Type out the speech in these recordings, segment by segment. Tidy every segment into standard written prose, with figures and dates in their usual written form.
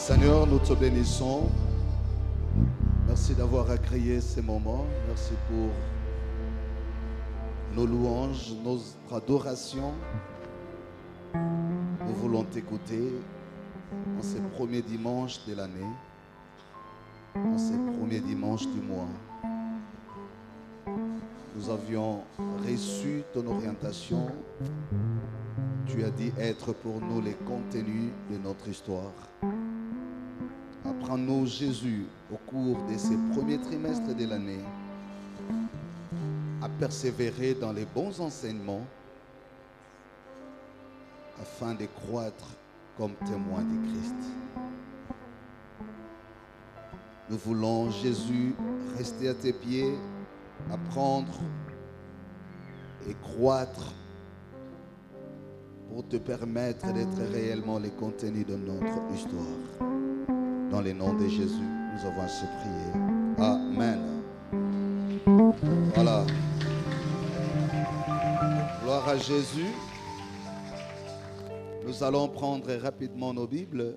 Seigneur, nous te bénissons. Merci d'avoir agréé ces moments. Merci pour nos louanges, notre adoration. Nous voulons t'écouter en ces premiers dimanches de l'année, en ces premiers dimanches du mois. Nous avions reçu ton orientation. Tu as dit être pour nous les contenus de notre histoire. Apprends-nous, Jésus, au cours de ces premiers trimestres de l'année, à persévérer dans les bons enseignements afin de croître comme témoins de Christ. Nous voulons, Jésus, rester à tes pieds, apprendre et croître pour te permettre d'être réellement les contenus de notre histoire. Dans le nom de Jésus, nous avons ainsi prié. Amen. Voilà. Gloire à Jésus. Nous allons prendre rapidement nos Bibles.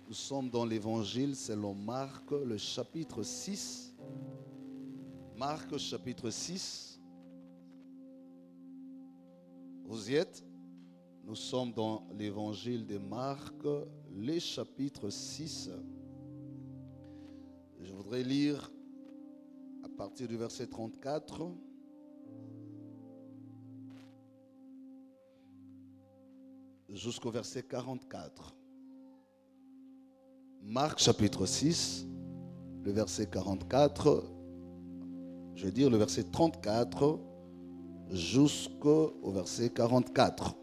Nous sommes dans l'Évangile selon Marc, le chapitre 6. Marc, chapitre 6. Vous y êtes? Nous sommes dans l'Évangile de Marc, le chapitre 6. Je voudrais lire à partir du verset 34. Jusqu'au verset 44. Marc chapitre 6, le verset 44, je vais dire le verset 34 jusqu'au verset 44.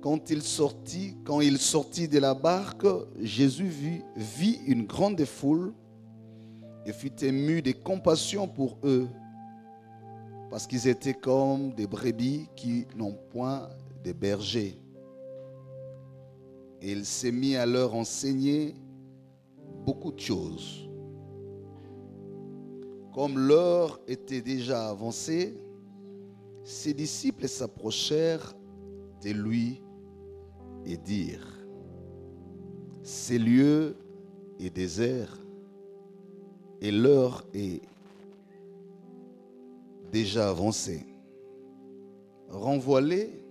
Quand il sortit de la barque, Jésus vit une grande foule et fut ému de compassion pour eux, parce qu'ils étaient comme des brebis qui n'ont point de berger. Et il s'est mis à leur enseigner beaucoup de choses. Comme l'heure était déjà avancée, ses disciples s'approchèrent de lui et dirent: ces lieux est désert et l'heure est déjà avancée. Renvoie-les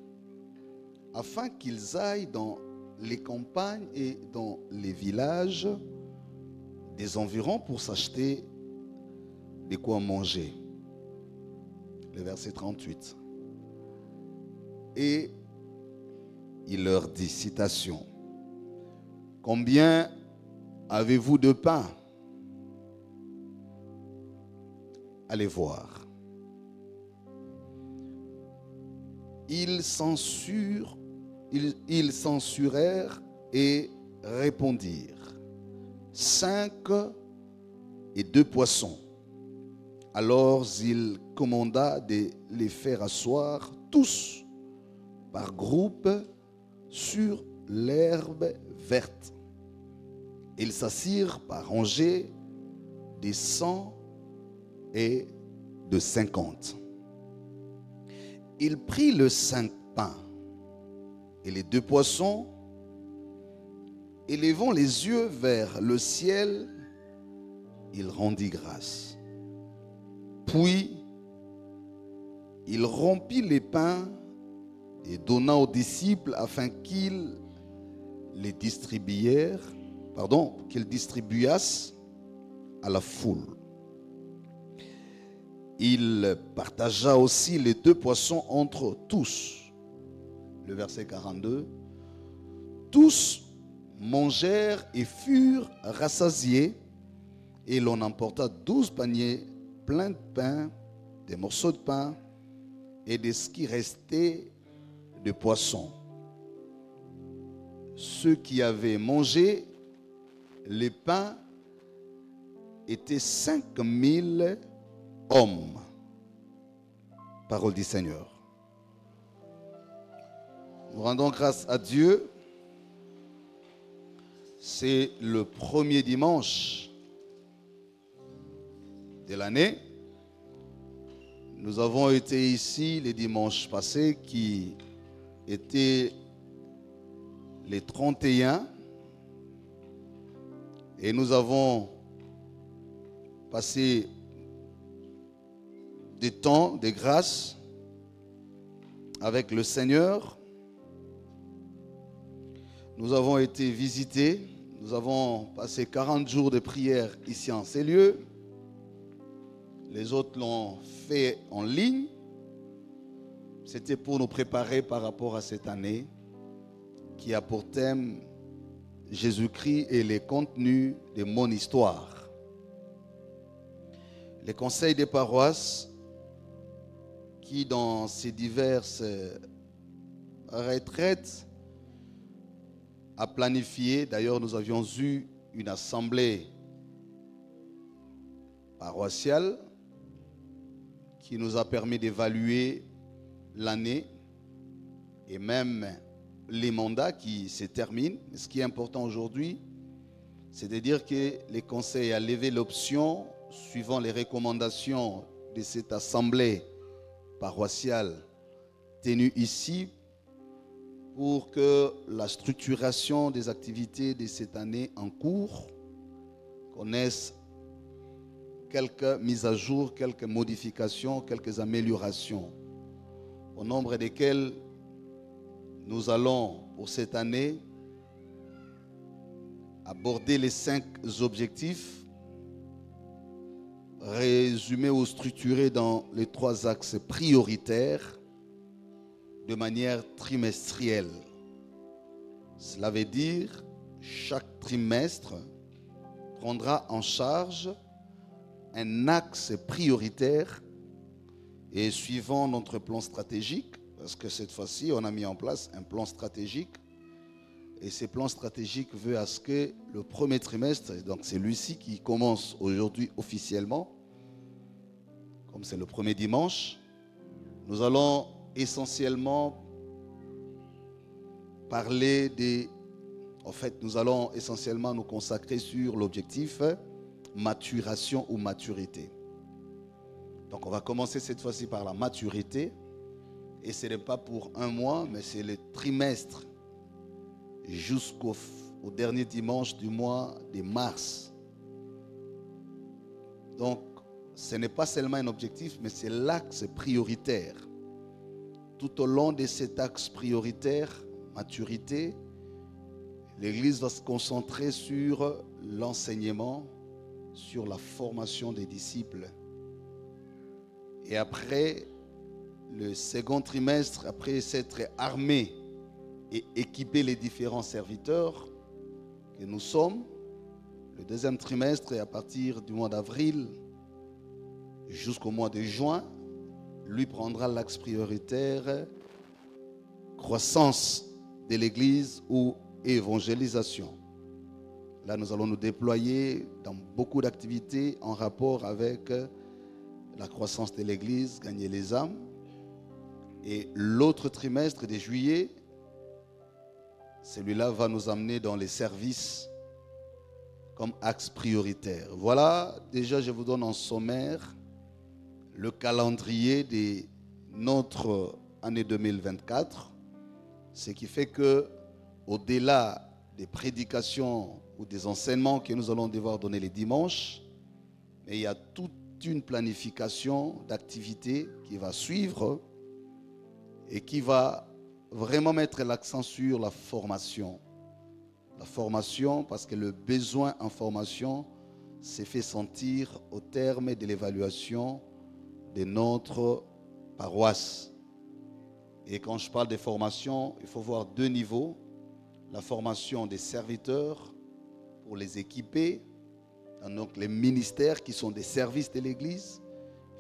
afin qu'ils aillent dans les campagnes et dans les villages des environs pour s'acheter de quoi manger. Le verset 38. Et il leur dit, citation: combien avez-vous de pain? Allez voir. Ils censurèrent et répondirent: 5 et 2 poissons. Alors il commanda de les faire asseoir tous par groupe sur l'herbe verte. Ils s'assirent par rangées de 100 et de 50. Il prit le 5 pains et les 2 poissons, et levant les yeux vers le ciel, il rendit grâce. Puis, il rompit les pains et donna aux disciples afin qu'ils distribuassent à la foule. Il partagea aussi les 2 poissons entre tous. Le verset 42. Tous mangèrent et furent rassasiés, et l'on emporta 12 paniers pleins de pain, des morceaux de pain et de ce qui restait de poissons. Ceux qui avaient mangé les pains étaient 5000 hommes. Parole du Seigneur. Nous rendons grâce à Dieu. C'est le premier dimanche de l'année. Nous avons été ici les dimanches passés qui étaient les 31. Et nous avons passé des temps de grâce avec le Seigneur. Nous avons été visités. Nous avons passé 40 jours de prière ici en ces lieux. Les autres l'ont fait en ligne. C'était pour nous préparer par rapport à cette année qui a pour thème Jésus-Christ et les contenus de mon histoire. Les conseils des paroisses qui, dans ces diverses retraites, a planifié. D'ailleurs, nous avions eu une assemblée paroissiale qui nous a permis d'évaluer l'année et même les mandats qui se terminent. Ce qui est important aujourd'hui, c'est de dire que les conseils a levé l'option, suivant les recommandations de cette assemblée paroissiale tenue ici, pour que la structuration des activités de cette année en cours connaisse quelques mises à jour, quelques modifications, quelques améliorations, au nombre desquelles nous allons pour cette année aborder les 5 objectifs résumés ou structurés dans les 3 axes prioritaires de manière trimestrielle. Cela veut dire chaque trimestre prendra en charge un axe prioritaire et suivant notre plan stratégique, parce que cette fois-ci, on a mis en place un plan stratégique et ce plan stratégique veut à ce que le premier trimestre, donc c'est celui-ci qui commence aujourd'hui officiellement, comme c'est le premier dimanche, nous allons essentiellement parler des... En fait, nous allons essentiellement nous consacrer sur l'objectif maturation ou maturité. Donc on va commencer cette fois-ci par la maturité. Et ce n'est pas pour un mois, mais c'est le trimestre jusqu'au dernier dimanche du mois de mars. Donc ce n'est pas seulement un objectif, mais c'est l'axe prioritaire. Tout au long de cet axe prioritaire, maturité, l'Église va se concentrer sur l'enseignement, sur la formation des disciples. Et après le second trimestre, après s'être armé et équipé les différents serviteurs que nous sommes, le deuxième trimestre, et à partir du mois d'avril jusqu'au mois de juin, lui prendra l'axe prioritaire croissance de l'Église ou évangélisation. Là, nous allons nous déployer dans beaucoup d'activités en rapport avec la croissance de l'Église, gagner les âmes. Et l'autre trimestre de juillet, celui-là va nous amener dans les services comme axe prioritaire. Voilà, déjà je vous donne en sommaire le calendrier de notre année 2024, ce qui fait que au-delà des prédications ou des enseignements que nous allons devoir donner les dimanches, mais il y a toute une planification d'activités qui va suivre et qui va vraiment mettre l'accent sur la formation. La formation, parce que le besoin en formation s'est fait sentir au terme de l'évaluation de notre paroisse. Et quand je parle de formation, il faut voir 2 niveaux. La formation des serviteurs pour les équiper, donc les ministères qui sont des services de l'Église,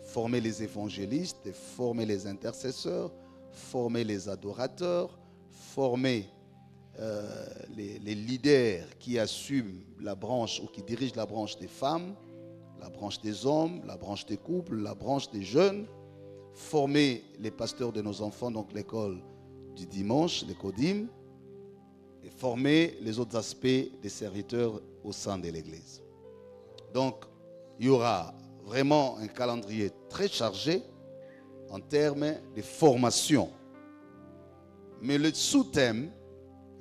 former les évangélistes, former les intercesseurs, former les adorateurs, former les leaders qui assument la branche ou qui dirigent la branche des femmes, la branche des hommes, la branche des couples, la branche des jeunes, former les pasteurs de nos enfants, donc l'école du dimanche, les CODIM, et former les autres aspects des serviteurs au sein de l'Église. Donc, il y aura vraiment un calendrier très chargé en termes de formation. Mais le sous-thème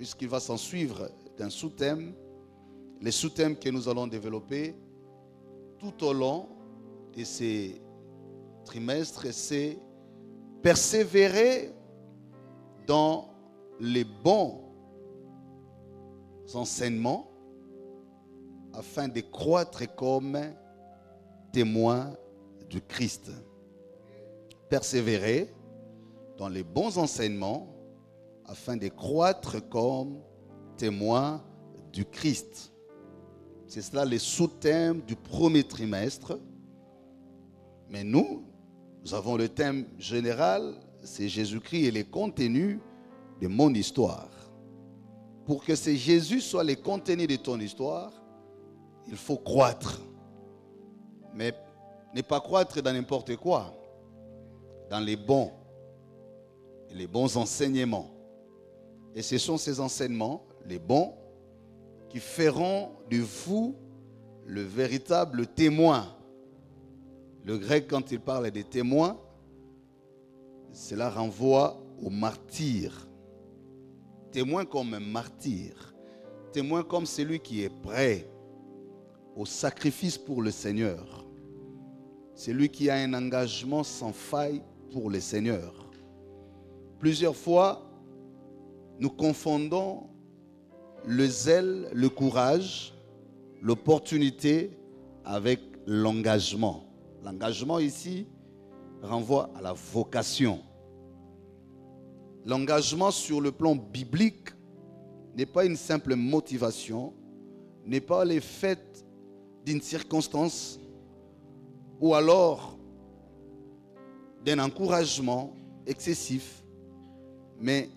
puisqu'il va s'en suivre d'un sous-thème. Les sous-thèmes que nous allons développer tout au long de ces trimestres, c'est persévérer dans les bons enseignements afin de croître comme témoins du Christ. Persévérer dans les bons enseignements afin de croître comme témoins du Christ. C'est cela les sous-thèmes du premier trimestre. Mais nous avons le thème général, c'est Jésus-Christ et les contenus de mon histoire. Pour que ce Jésus soit les contenus de ton histoire, il faut croître. Mais ne pas croître dans n'importe quoi, dans les bons enseignements. Et ce sont ces enseignements, les bons, qui feront de vous le véritable témoin. Le grec, quand il parle des témoins, cela renvoie au martyr. Témoin comme un martyr. Témoin comme celui qui est prêt au sacrifice pour le Seigneur. Celui qui a un engagement sans faille pour le Seigneur. Plusieurs fois, nous confondons le zèle, le courage, l'opportunité avec l'engagement. L'engagement ici renvoie à la vocation. L'engagement sur le plan biblique n'est pas une simple motivation, n'est pas l'effet d'une circonstance ou alors d'un encouragement excessif, mais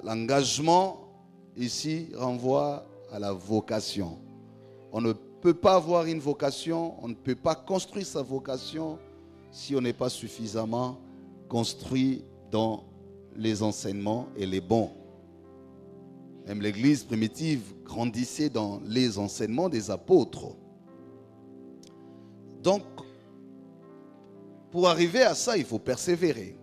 l'engagement ici renvoie à la vocation. On ne peut pas avoir une vocation, on ne peut pas construire sa vocation si on n'est pas suffisamment construit dans les enseignements et les bons. Même l'Église primitive grandissait dans les enseignements des apôtres. Donc, pour arriver à ça, il faut persévérer.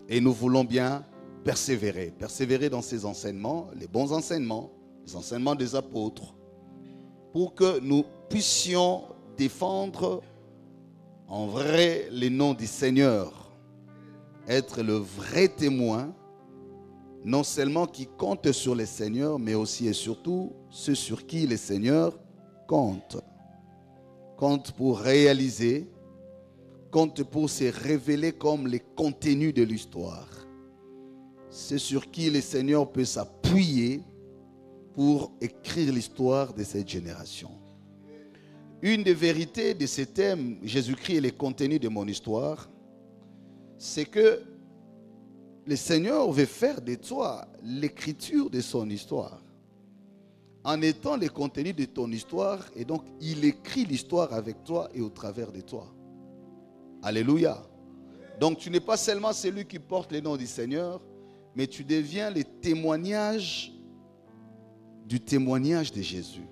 Et nous voulons bien persévérer. Persévérer dans ces enseignements, les bons enseignements, les enseignements des apôtres, pour que nous puissions défendre en vrai les noms du Seigneur. Être le vrai témoin, non seulement qui compte sur le Seigneur, mais aussi et surtout ceux sur qui le Seigneur compte. Compte pour réaliser, compte pour se révéler comme les contenus de l'histoire. C'est sur qui le Seigneur peut s'appuyer pour écrire l'histoire de cette génération. Une des vérités de ce thème, Jésus-Christ et les contenus de mon histoire, c'est que le Seigneur veut faire de toi l'écriture de son histoire. En étant les contenus de ton histoire, et donc il écrit l'histoire avec toi et au travers de toi. Alléluia. Donc tu n'es pas seulement celui qui porte le nom du Seigneur, mais tu deviens le témoignage du témoignage de Jésus.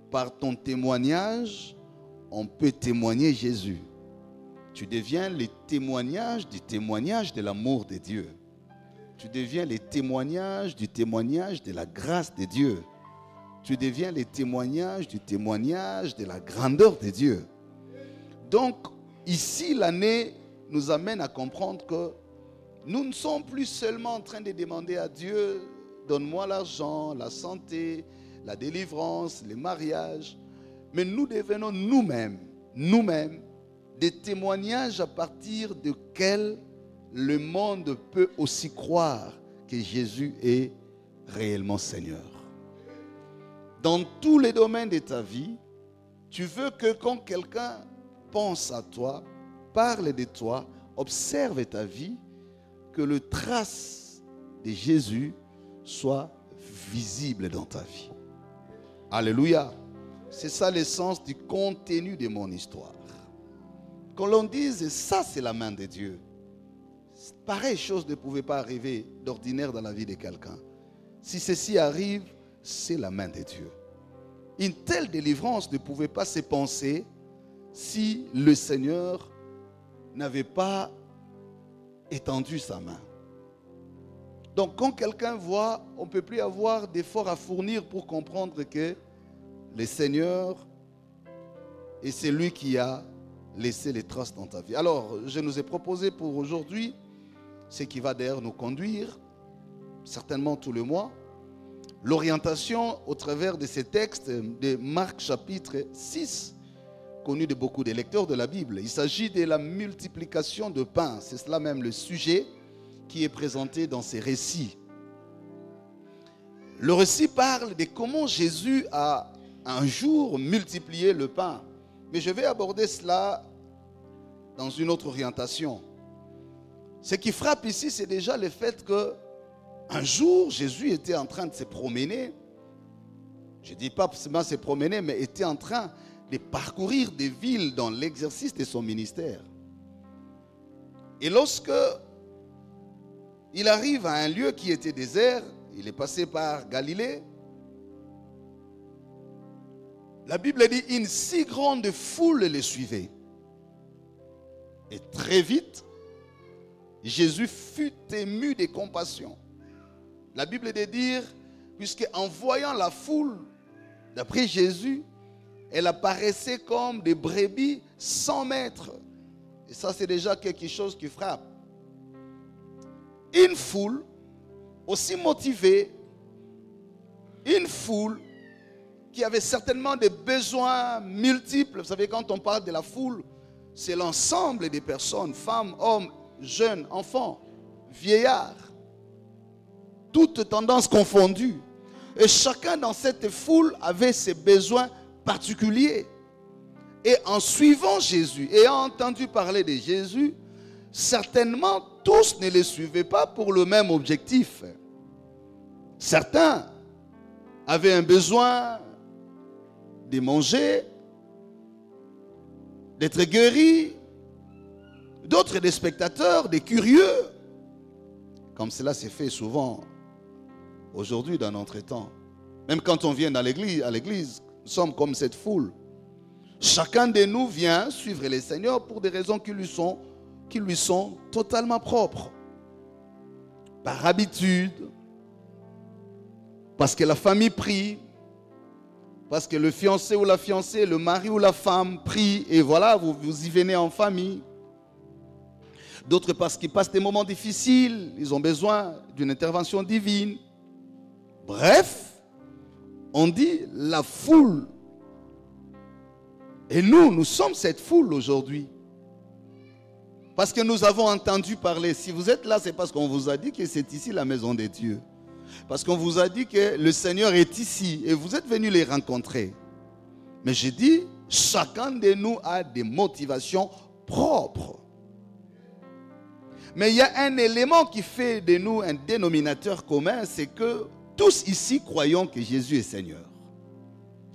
Par ton témoignage, on peut témoigner Jésus. Tu deviens le témoignage du témoignage de l'amour de Dieu. Tu deviens le témoignage du témoignage de la grâce de Dieu. Tu deviens le témoignage du témoignage de la grandeur de Dieu. Donc, ici, l'année nous amène à comprendre que nous ne sommes plus seulement en train de demander à Dieu, donne-moi l'argent, la santé, la délivrance, les mariages. Mais nous devenons nous-mêmes, des témoignages à partir desquels le monde peut aussi croire que Jésus est réellement Seigneur. Dans tous les domaines de ta vie, tu veux que quand quelqu'un pense à toi, parle de toi, observe ta vie, que le trace de Jésus soit visible dans ta vie. Alléluia. C'est ça l'essence du contenu de mon histoire. Quand l'on dise ça c'est la main de Dieu, pareille chose ne pouvait pas arriver d'ordinaire dans la vie de quelqu'un. Si ceci arrive, c'est la main de Dieu. Une telle délivrance ne pouvait pas se penser si le Seigneur n'avait pas étendu sa main. Donc quand quelqu'un voit, on ne peut plus avoir d'efforts à fournir pour comprendre que le Seigneur, et c'est lui qui a laissé les traces dans ta vie. Alors, je nous ai proposé pour aujourd'hui, ce qui va d'ailleurs nous conduire, certainement tout le mois, l'orientation au travers de ces textes de Marc chapitre 6, connu de beaucoup de lecteurs de la Bible. Il s'agit de la multiplication de pain. C'est cela même le sujet qui est présenté dans ces récits. Le récit parle de comment Jésus a un jour multiplié le pain. Mais je vais aborder cela dans une autre orientation. Ce qui frappe ici, c'est déjà le fait que un jour, Jésus était en train de se promener. Je ne dis pas seulement se promener, mais était en train de parcourir des villes dans l'exercice de son ministère. Et lorsque il arrive à un lieu qui était désert, il est passé par Galilée, la Bible dit une si grande foule le suivait. Et très vite, Jésus fut ému de compassion. La Bible dit dire, puisque en voyant la foule, d'après Jésus, elle apparaissait comme des brebis sans maître. Et ça, c'est déjà quelque chose qui frappe. Une foule aussi motivée, une foule qui avait certainement des besoins multiples. Vous savez, quand on parle de la foule, c'est l'ensemble des personnes, femmes, hommes, jeunes, enfants, vieillards, toutes tendances confondues. Et chacun dans cette foule avait ses besoins particuliers. Et en suivant Jésus, ayant entendu parler de Jésus, certainement tous ne les suivaient pas pour le même objectif. Certains avaient un besoin de manger, d'être guéris, d'autres des spectateurs, des curieux, comme cela s'est fait souvent aujourd'hui dans notre temps. Même quand on vient à l'église, nous sommes comme cette foule. Chacun de nous vient suivre le Seigneur pour des raisons qui lui sont totalement propres. Par habitude, parce que la famille prie, parce que le fiancé ou la fiancée, le mari ou la femme prie, et voilà, vous y venez en famille. D'autres parce qu'ils passent des moments difficiles, ils ont besoin d'une intervention divine. Bref, on dit la foule. Et nous sommes cette foule aujourd'hui. Parce que nous avons entendu parler. Si vous êtes là, c'est parce qu'on vous a dit que c'est ici la maison de Dieu. Parce qu'on vous a dit que le Seigneur est ici et vous êtes venus les rencontrer. Mais je dis, chacun de nous a des motivations propres. Mais il y a un élément qui fait de nous un dénominateur commun, c'est que tous ici croyons que Jésus est Seigneur.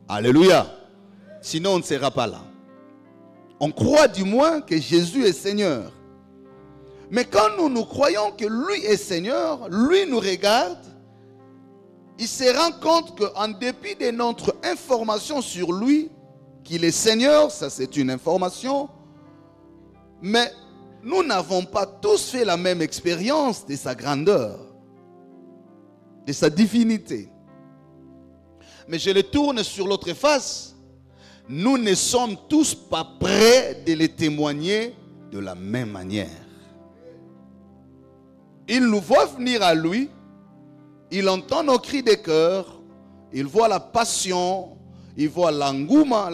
Alléluia. Sinon on ne sera pas là. On croit du moins que Jésus est Seigneur. Mais quand nous croyons que lui est Seigneur, lui nous regarde, il se rend compte qu'en dépit de notre information sur lui, qu'il est Seigneur, ça c'est une information, mais nous n'avons pas tous fait la même expérience de sa grandeur, de sa divinité. Mais je le tourne sur l'autre face. Nous ne sommes tous pas prêts de les témoigner de la même manière. Il nous voit venir à lui, il entend nos cris de cœur, il voit la passion, il voit l'engouement,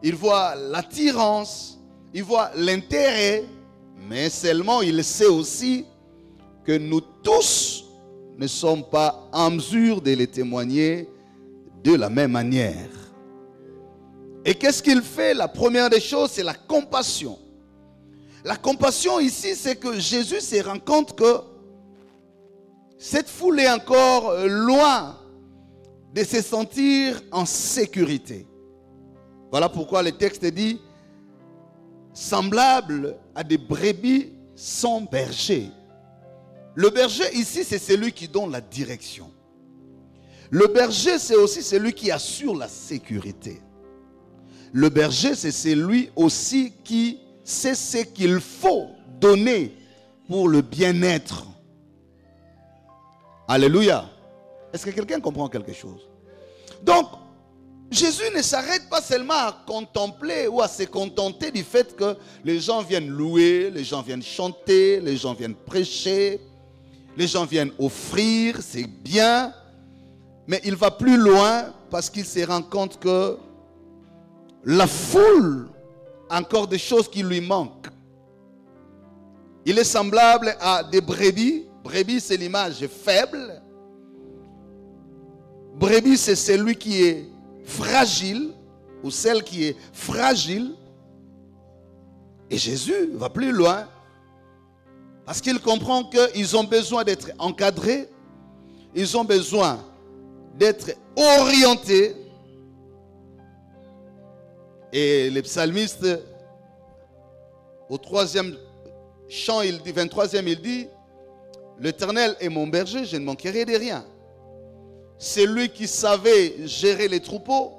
il voit l'attirance, il voit l'intérêt, mais seulement il sait aussi que nous tous ne sommes pas en mesure de les témoigner de la même manière. Et qu'est-ce qu'il fait? La première des choses, c'est la compassion. La compassion ici, c'est que Jésus se rend compte que cette foule est encore loin de se sentir en sécurité. Voilà pourquoi le texte dit semblable à des brebis sans berger. Le berger ici, c'est celui qui donne la direction. Le berger, c'est aussi celui qui assure la sécurité. Le berger, c'est celui aussi qui sait ce qu'il faut donner pour le bien-être Alléluia. Est-ce que quelqu'un comprend quelque chose? Donc, Jésus ne s'arrête pas seulement à contempler ou à se contenter du fait que les gens viennent louer, les gens viennent chanter, les gens viennent prêcher, les gens viennent offrir, c'est bien. Mais il va plus loin parce qu'il se rend compte que la foule a encore des choses qui lui manquent. Il est semblable à des brebis. Brebis, c'est l'image faible. Brebis, c'est celui qui est fragile ou celle qui est fragile. Et Jésus va plus loin parce qu'il comprend qu'ils ont besoin d'être encadrés, ils ont besoin d'être orientés. Et les psalmistes, au 3e chant, 23e, il dit: l'Éternel est mon berger, je ne manquerai de rien. C'est lui qui savait gérer les troupeaux,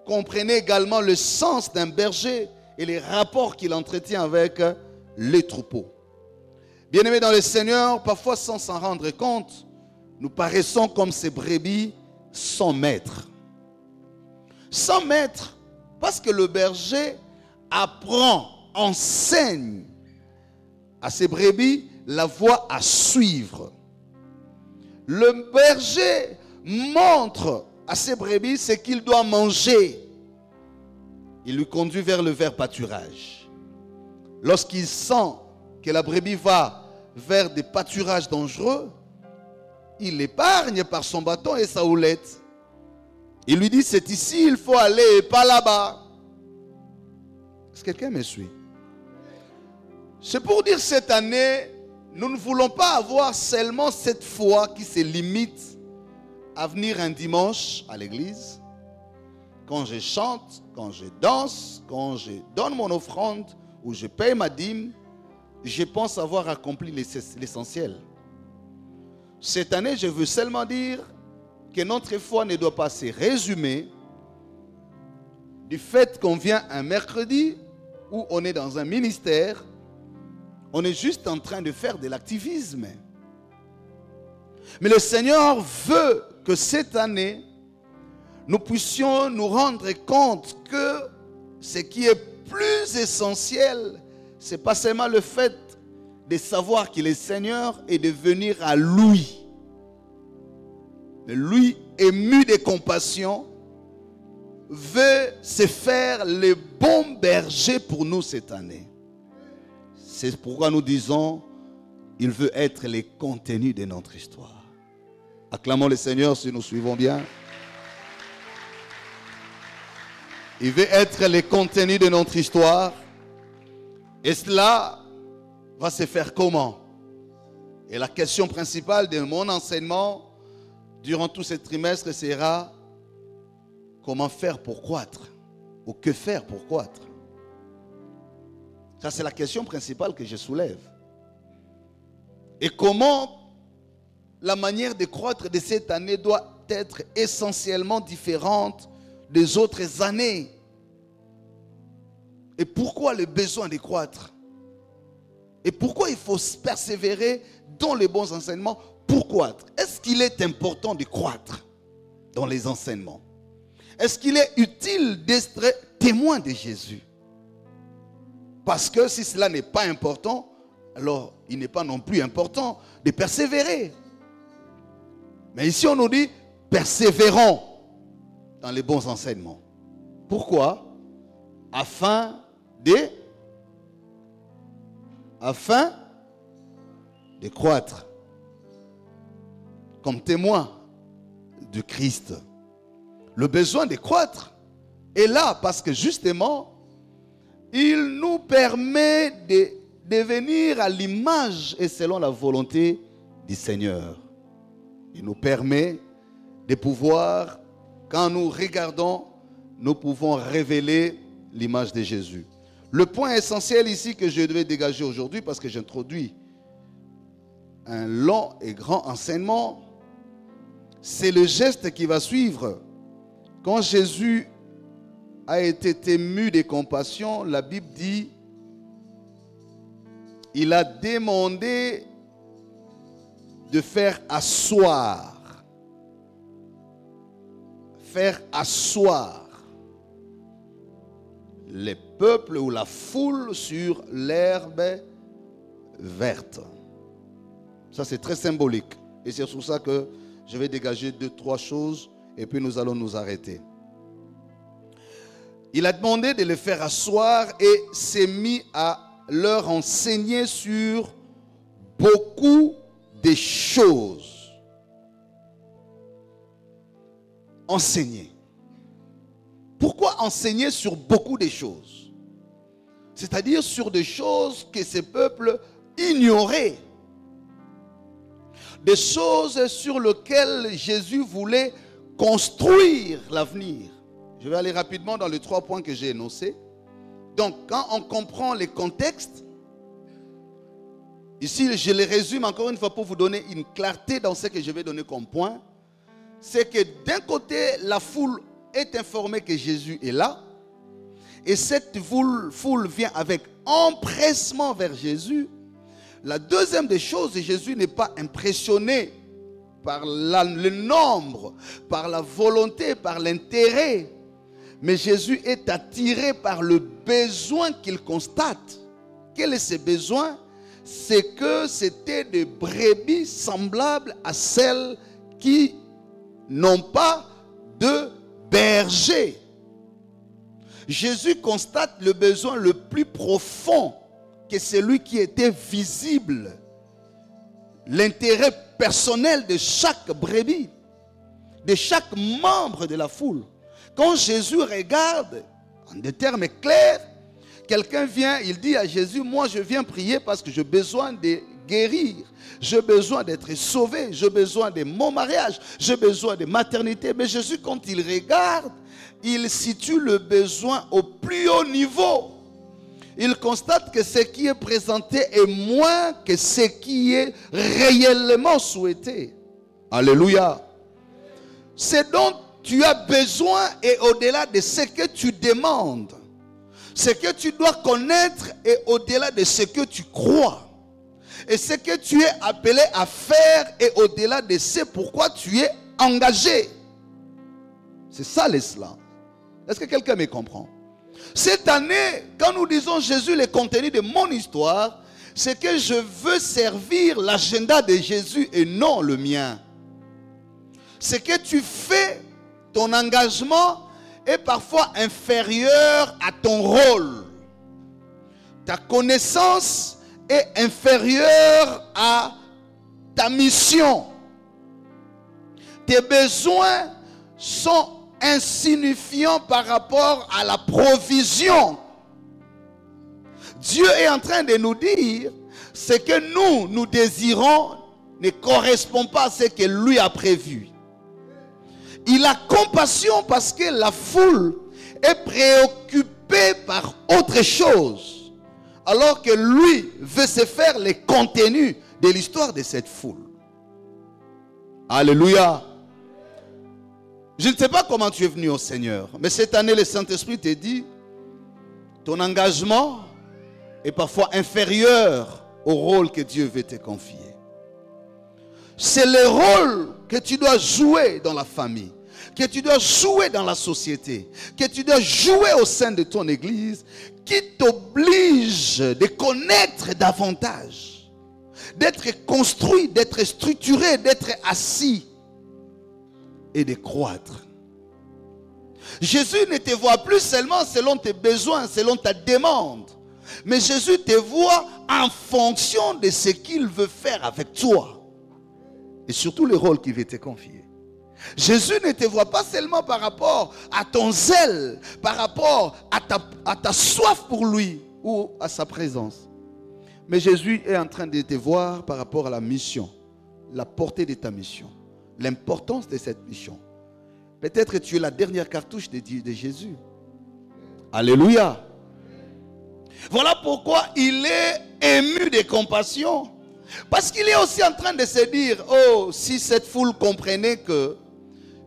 comprenait également le sens d'un berger et les rapports qu'il entretient avec les troupeaux. Bien-aimés dans le Seigneur, parfois sans s'en rendre compte, nous paraissons comme ces brebis sans maître. Sans maître, parce que le berger apprend, enseigne à ses brebis la voie à suivre. Le berger montre à ses brebis ce qu'il doit manger. Il lui conduit vers le vert pâturage. Lorsqu'il sent que la brebis va vers des pâturages dangereux, il l'épargne par son bâton et sa houlette. Il lui dit: c'est ici, il faut aller et pas là-bas. Est-ce que quelqu'un me suit? C'est pour dire, cette année, nous ne voulons pas avoir seulement cette foi qui se limite à venir un dimanche à l'église, quand je chante, quand je danse, quand je donne mon offrande ou je paye ma dîme, je pense avoir accompli l'essentiel. Cette année, je veux seulement dire que notre foi ne doit pas se résumer du fait qu'on vient un mercredi où on est dans un ministère, on est juste en train de faire de l'activisme. Mais le Seigneur veut que cette année, nous puissions nous rendre compte que ce qui est plus essentiel, ce n'est pas seulement le fait de savoir qu'il est Seigneur et de venir à lui. Mais lui, ému de compassion, veut se faire le bon berger pour nous cette année. C'est pourquoi nous disons, il veut être le contenu de notre histoire. Acclamons le Seigneur si nous suivons bien. Il veut être le contenu de notre histoire. Et cela va se faire comment? Et la question principale de mon enseignement durant tout ce trimestre sera: comment faire pour croître? Ou que faire pour croître? Ça, c'est la question principale que je soulève. Et comment la manière de croître de cette année doit être essentiellement différente des autres années. Et pourquoi le besoin de croître? Et pourquoi il faut persévérer dans les bons enseignements pour croître? Est-ce qu'il est important de croître dans les enseignements? Est-ce qu'il est utile d'être témoin de Jésus? Parce que si cela n'est pas important, alors il n'est pas non plus important de persévérer. Mais ici on nous dit: persévérons dans les bons enseignements. Pourquoi? Afin de croître comme témoin de Christ. Le besoin de croître est là parce que justement, il nous permet de devenir à l'image et selon la volonté du Seigneur. Il nous permet de pouvoir, quand nous regardons, nous pouvons révéler l'image de Jésus. Le point essentiel ici que je devais dégager aujourd'hui, parce que j'introduis un long et grand enseignement, c'est le geste qui va suivre. Quand Jésus a été ému de compassion, la Bible dit, il a demandé de faire asseoir. Faire asseoir les peuples ou la foule sur l'herbe verte. Ça, c'est très symbolique. Et c'est sur ça que je vais dégager 2-3 choses et puis nous allons nous arrêter. Il a demandé de les faire asseoir et s'est mis à leur enseigner sur beaucoup de choses. Enseigner. Pourquoi enseigner sur beaucoup de choses? C'est-à-dire sur des choses que ces peuples ignoraient. Des choses sur lesquelles Jésus voulait construire l'avenir. Je vais aller rapidement dans les 3 points que j'ai énoncés. Donc, quand on comprend les contextes, ici, je les résume encore une fois pour vous donner une clarté dans ce que je vais donner comme point. C'est que d'un côté, la foule est informée que Jésus est là. Et cette foule vient avec empressement vers Jésus. La deuxième des choses, Jésus n'est pas impressionné par le nombre, par la volonté, par l'intérêt. Mais Jésus est attiré par le besoin qu'il constate. Quel est ce besoin? C'est que c'était des brebis semblables à celles qui n'ont pas de berger. Jésus constate le besoin le plus profond que celui qui était visible. L'intérêt personnel de chaque brebis, de chaque membre de la foule. Quand Jésus regarde, en des termes clairs, quelqu'un vient, il dit à Jésus, moi je viens prier parce que j'ai besoin de guérir, j'ai besoin d'être sauvé, j'ai besoin de mon mariage, j'ai besoin de maternité. Mais Jésus, quand il regarde, il situe le besoin au plus haut niveau. Il constate que ce qui est présenté est moins que ce qui est réellement souhaité. Alléluia. Ce dont tu as besoin est au-delà de ce que tu demandes. Ce que tu dois connaître est au-delà de ce que tu crois. Et ce que tu es appelé à faire est au-delà de ce pourquoi tu es engagé. C'est ça l'islam. Est-ce que quelqu'un me comprend? Cette année, quand nous disons Jésus, le contenu de mon histoire, c'est que je veux servir l'agenda de Jésus et non le mien. Ce que tu fais, ton engagement est parfois inférieur à ton rôle. Ta connaissance est inférieure à ta mission. Tes besoins sont insignifiants par rapport à la provision. Dieu est en train de nous dire ce que nous désirons ne correspond pas à ce que lui a prévu. Il a compassion parce que la foule est préoccupée par autre chose, alors que lui veut se faire les contenus de l'histoire de cette foule. Alléluia. Je ne sais pas comment tu es venu au Seigneur, mais cette année, le Saint-Esprit te dit, ton engagement est parfois inférieur au rôle que Dieu veut te confier. C'est le rôle que tu dois jouer dans la famille, que tu dois jouer dans la société, que tu dois jouer au sein de ton église, qui t'oblige de connaître davantage, d'être construit, d'être structuré, d'être assis et de croître. Jésus ne te voit plus seulement selon tes besoins, selon ta demande, mais Jésus te voit en fonction de ce qu'il veut faire avec toi. Et surtout le rôle qu'il veut te confier. Jésus ne te voit pas seulement par rapport à ton zèle, par rapport à ta soif pour lui ou à sa présence. Mais Jésus est en train de te voir par rapport à la mission, la portée de ta mission, l'importance de cette mission. Peut-être que tu es la dernière cartouche de Jésus. Alléluia. Voilà pourquoi il est ému de compassion. Parce qu'il est aussi en train de se dire, oh, si cette foule comprenait que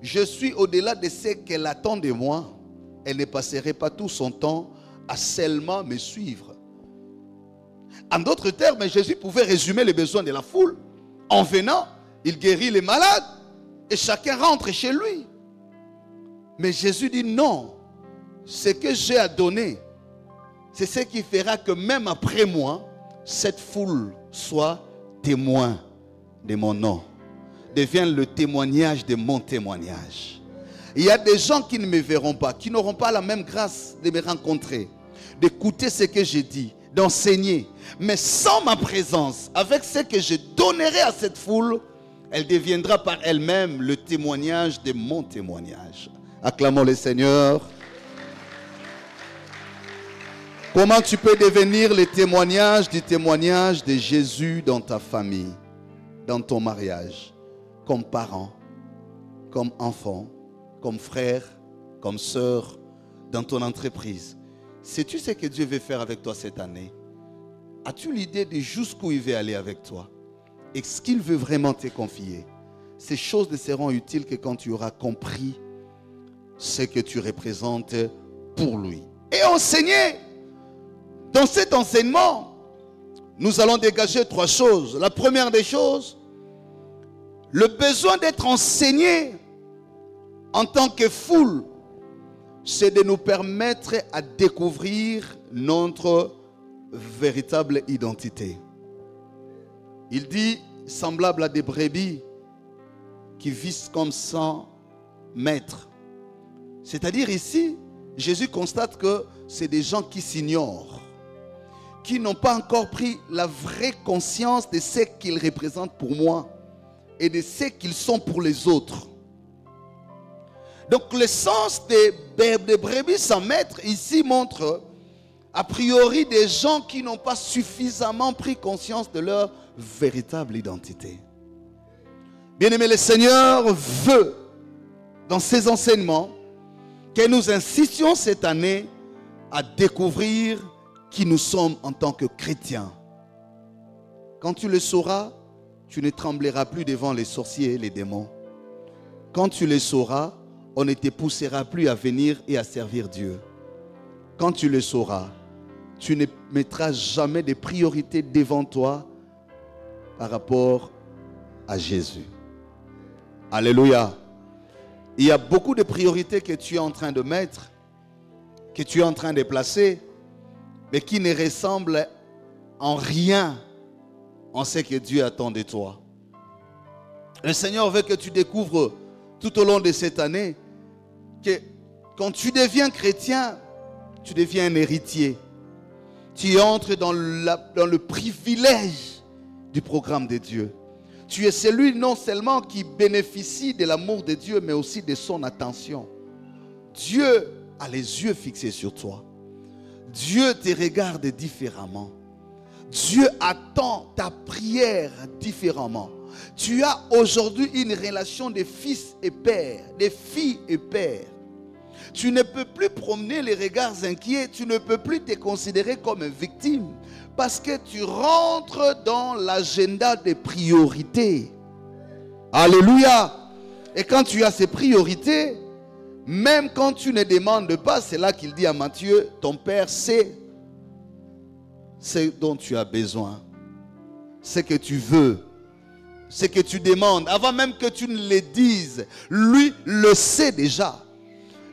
je suis au-delà de ce qu'elle attend de moi, elle ne passerait pas tout son temps à seulement me suivre. En d'autres termes, Jésus pouvait résumer les besoins de la foule en venant Il guérit les malades et chacun rentre chez lui. Mais Jésus dit non. Ce que j'ai à donner, c'est ce qui fera que même après moi, cette foule soit témoin de mon nom. Devienne le témoignage de mon témoignage. Il y a des gens qui ne me verront pas, qui n'auront pas la même grâce de me rencontrer, d'écouter ce que je dis, d'enseigner. Mais sans ma présence, avec ce que je donnerai à cette foule, elle deviendra par elle-même le témoignage de mon témoignage. Acclamons le Seigneur. Comment tu peux devenir le témoignage du témoignage de Jésus dans ta famille, dans ton mariage, comme parent, comme enfant, comme frère, comme sœur, dans ton entreprise? Sais-tu ce que Dieu veut faire avec toi cette année? As-tu l'idée de jusqu'où il veut aller avec toi? Et ce qu'il veut vraiment te confier? Ces choses ne seront utiles que quand tu auras compris ce que tu représentes pour lui. Et enseigner. Dans cet enseignement, nous allons dégager 3 choses. La première des choses, le besoin d'être enseigné en tant que foule, c'est de nous permettre à découvrir notre véritable identité. Il dit, semblable à des brebis qui vivent comme sans maître. C'est-à-dire ici, Jésus constate que c'est des gens qui s'ignorent, qui n'ont pas encore pris la vraie conscience de ce qu'ils représentent pour moi et de ce qu'ils sont pour les autres. Donc le sens des brebis sans maître ici montre a priori des gens qui n'ont pas suffisamment pris conscience de leur véritable identité. Bien-aimé, le Seigneur veut dans ses enseignements que nous insistions cette année à découvrir qui nous sommes en tant que chrétiens. Quand tu le sauras, tu ne trembleras plus devant les sorciers et les démons. Quand tu le sauras, on ne te poussera plus à venir et à servir Dieu. Quand tu le sauras, tu ne mettras jamais de priorité devant toi par rapport à Jésus. Alléluia. Il y a beaucoup de priorités que tu es en train de mettre, que tu es en train de placer, mais qui ne ressemblent en rien en ce que Dieu attend de toi. Le Seigneur veut que tu découvres tout au long de cette année que quand tu deviens chrétien, tu deviens un héritier. Tu entres dans le privilège du programme de Dieu. Tu es celui non seulement qui bénéficie de l'amour de Dieu, mais aussi de son attention. Dieu a les yeux fixés sur toi. Dieu te regarde différemment. Dieu attend ta prière différemment. Tu as aujourd'hui une relation de fils et père, de filles et père. Tu ne peux plus promener les regards inquiets, tu ne peux plus te considérer comme une victime parce que tu rentres dans l'agenda des priorités. Alléluia. Et quand tu as ces priorités, même quand tu ne demandes pas, c'est là qu'il dit à Matthieu, ton Père sait ce dont tu as besoin, ce que tu veux, ce que tu demandes, avant même que tu ne le dises. Lui le sait déjà.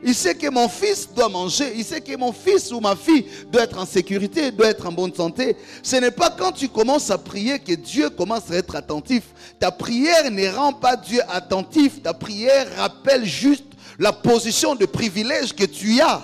Il sait que mon fils doit manger. Il sait que mon fils ou ma fille doit être en sécurité, doit être en bonne santé. Ce n'est pas quand tu commences à prier que Dieu commence à être attentif. Ta prière ne rend pas Dieu attentif. Ta prière rappelle juste la position de privilège que tu as.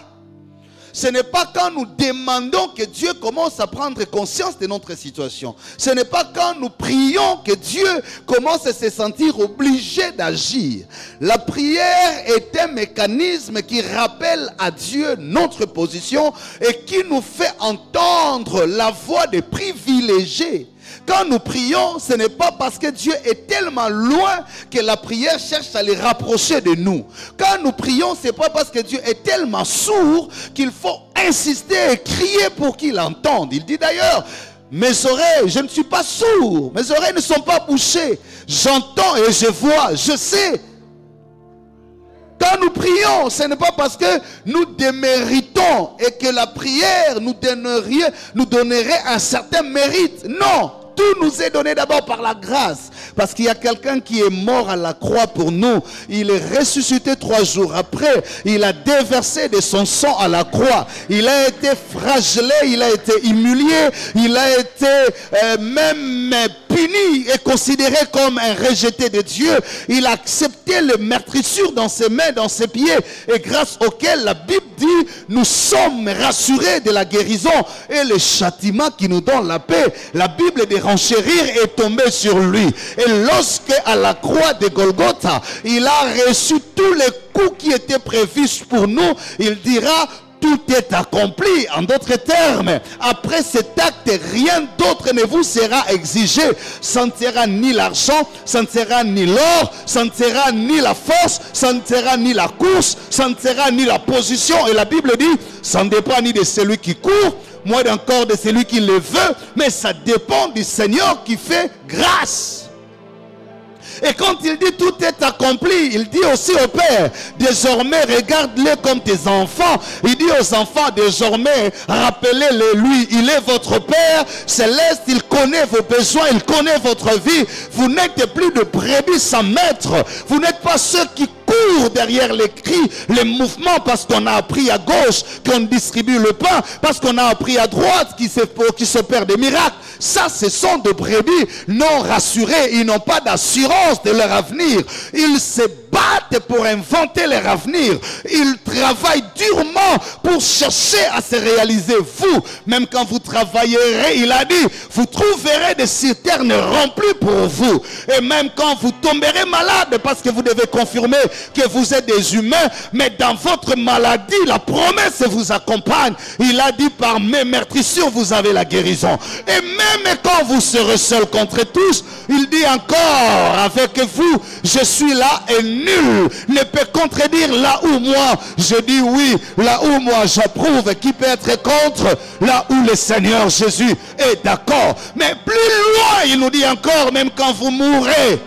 Ce n'est pas quand nous demandons que Dieu commence à prendre conscience de notre situation. Ce n'est pas quand nous prions que Dieu commence à se sentir obligé d'agir. La prière est un mécanisme qui rappelle à Dieu notre position et qui nous fait entendre la voix des privilégiés. Quand nous prions, ce n'est pas parce que Dieu est tellement loin que la prière cherche à les rapprocher de nous. Quand nous prions, ce n'est pas parce que Dieu est tellement sourd qu'il faut insister et crier pour qu'il entende. Il dit d'ailleurs, mes oreilles, je ne suis pas sourd, mes oreilles ne sont pas bouchées. J'entends et je vois, je sais. Quand nous prions, ce n'est pas parce que nous déméritons et que la prière nous donnerait un certain mérite. Non. tout nous est donné d'abord par la grâce. Parce qu'il y a quelqu'un qui est mort à la croix pour nous. Il est ressuscité 3 jours après. Il a déversé de son sang à la croix. Il a été flagellé, il a été humilié, il a été même puni et considéré comme un rejeté de Dieu. Il a accepté les meurtrissures dans ses mains, dans ses pieds, et grâce auquel la Bible dit, nous sommes rassurés de la guérison et le châtiment qui nous donne la paix. La Bible des renchérir est tombée sur lui. Et lorsque à la croix de Golgotha, il a reçu tous les coups qui étaient prévus pour nous, il dira, tout est accompli. En d'autres termes, après cet acte, rien d'autre ne vous sera exigé. Ça ne sera ni l'argent, ça ne sera ni l'or, ça ne sera ni la force, ça ne sera ni la course, ça ne sera ni la position. Et la Bible dit, ça ne dépend ni de celui qui court, moins encore de celui qui le veut, mais ça dépend du Seigneur qui fait grâce. Et quand il dit tout est accompli, il dit aussi au Père, désormais regarde-les comme tes enfants. Il dit aux enfants, désormais rappelez-le lui, il est votre Père céleste, il connaît vos besoins, il connaît votre vie. Vous n'êtes plus de brebis sans maître, vous n'êtes pas ceux qui courent derrière les cris, les mouvements, parce qu'on a appris à gauche qu'on distribue le pain, parce qu'on a appris à droite qui s'opèrent des miracles. Ça, ce sont des brebis non rassurés, ils n'ont pas d'assurance de leur avenir. Ils se battent pour inventer leur avenir. Ils travaillent durement pour chercher à se réaliser. Vous, même quand vous travaillerez, il a dit, vous trouverez des citernes remplies pour vous. Et même quand vous tomberez malade, parce que vous devez confirmer que vous êtes des humains, mais dans votre maladie, la promesse vous accompagne. Il a dit, par mes meurtrissures, vous avez la guérison. Et même quand vous serez seul contre tous, il dit encore, avec vous, je suis là et nul ne peut contredire là où moi je dis oui, là où moi j'approuve. Qui peut être contre? Là où le Seigneur Jésus est d'accord. Mais plus loin, il nous dit encore, même quand vous mourrez,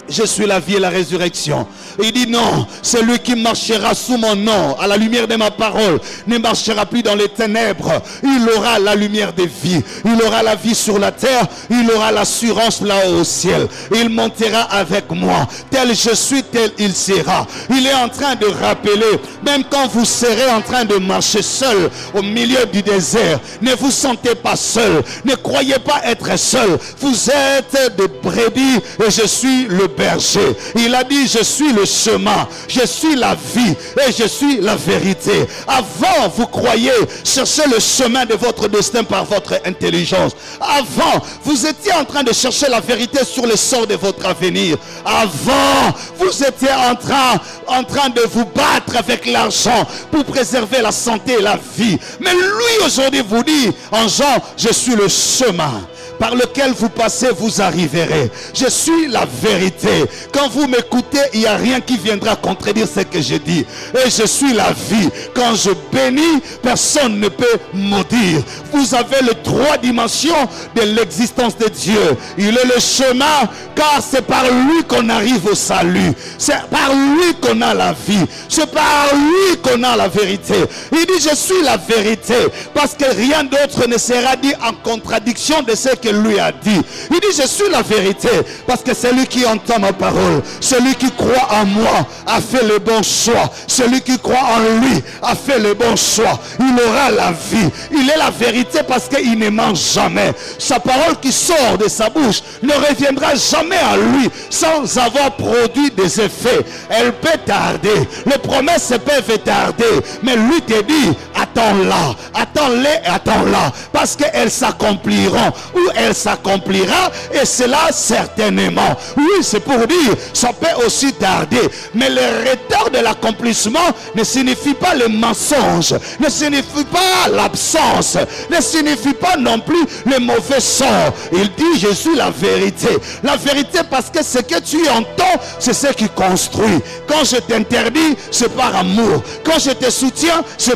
je suis la vie et la résurrection. Il dit non, celui qui marchera sous mon nom, à la lumière de ma parole, ne marchera plus dans les ténèbres. Il aura la lumière de vie. Il aura la vie sur la terre. Il aura l'assurance là-haut au ciel. Il montera avec moi. Tel je suis, tel il sera. Il est en train de rappeler, même quand vous serez en train de marcher seul au milieu du désert, ne vous sentez pas seul. Ne croyez pas être seul. Vous êtes des brebis et je suis le berger. Il a dit, je suis le chemin, je suis la vie et je suis la vérité. Avant, vous croyez chercher le chemin de votre destin par votre intelligence. Avant, vous étiez en train de chercher la vérité sur le sort de votre avenir. Avant, vous étiez en train de vous battre avec l'argent pour préserver la santé et la vie. Mais lui aujourd'hui vous dit en Jean, je suis le chemin par lequel vous passez, vous arriverez. Je suis la vérité. Quand vous m'écoutez, il n'y a rien qui viendra contredire ce que je dis. Et je suis la vie. Quand je bénis, personne ne peut maudire. Vous avez les 3 dimensions de l'existence de Dieu. Il est le chemin, car c'est par lui qu'on arrive au salut. C'est par lui qu'on a la vie. C'est par lui qu'on a la vérité. Il dit, je suis la vérité. Parce que rien d'autre ne sera dit en contradiction de ce que lui a dit. Il dit, je suis la vérité. Parce que celui qui entend ma parole, celui qui croit en moi, a fait le bon choix. Celui qui croit en lui, a fait le bon choix. Il aura la vie. Il est la vérité parce qu'il ne ment jamais. Sa parole qui sort de sa bouche ne reviendra jamais à lui sans avoir produit des effets. Elle peut tarder. Les promesses peuvent tarder. Mais lui te dit, attends-la. Attends-les et attends-la. Parce qu'elles s'accompliront. Ou elle s'accomplira. Et cela certainement. Oui, c'est pour dire, ça peut aussi tarder. Mais le retard de l'accomplissement ne signifie pas le mensonge. Ne signifie pas l'absence. Ne signifie pas non plus le mauvais sort. Il dit, je suis la vérité. La vérité parce que ce que tu entends, c'est ce qui construit. Quand je t'interdis, c'est par amour. Quand je te soutiens, c'est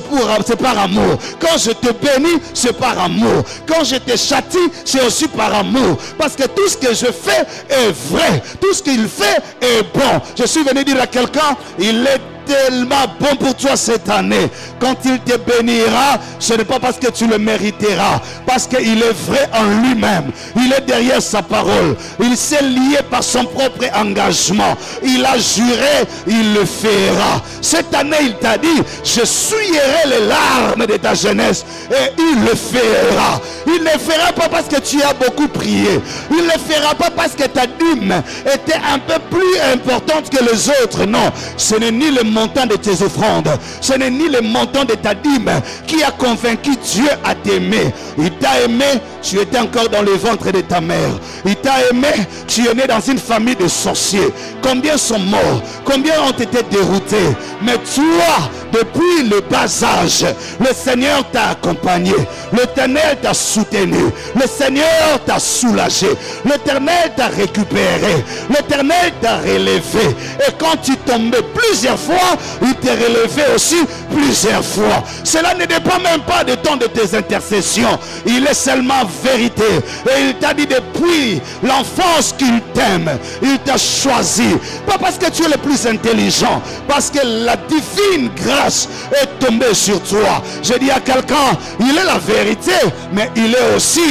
par amour. Quand je te bénis, c'est par amour. Quand je te châtie, c'est aussi par amour. Parce que tout ce que je fais est vrai. Tout ce qu'il fait est bon. Je suis venu dire à quelqu'un, il est tellement bon pour toi cette année. Quand il te bénira, ce n'est pas parce que tu le mériteras, parce qu'il est vrai en lui-même. Il est derrière sa parole. Il s'est lié par son propre engagement. Il a juré, il le fera. Cette année, il t'a dit, je souillerai les larmes de ta jeunesse, et il le fera. Il ne le fera pas parce que tu as beaucoup prié. Il ne le fera pas parce que ta dîme était un peu plus importante que les autres. Non, ce n'est ni le montant de tes offrandes, ce n'est ni le montant de ta dîme qui a convaincu Dieu à t'aimer. Il t'a aimé, tu étais encore dans le ventre de ta mère. Il t'a aimé, tu es né dans une famille de sorciers. Combien sont morts? Combien ont été déroutés? Mais toi, depuis le bas âge, le Seigneur t'a accompagné. L'Éternel t'a soutenu. Le Seigneur t'a soulagé. L'Éternel t'a récupéré. L'Éternel t'a relevé. Et quand tu tombais plusieurs fois, il t'a relevé aussi plusieurs fois. Cela ne dépend même pas de temps de tes intercessions. Il est seulement vérité. Et il t'a dit depuis l'enfance qu'il t'aime. Il t'a choisi. Pas parce que tu es le plus intelligent. Parce que la divine grâce est tombée sur toi. Je dis à quelqu'un, il est la vérité, mais il est aussi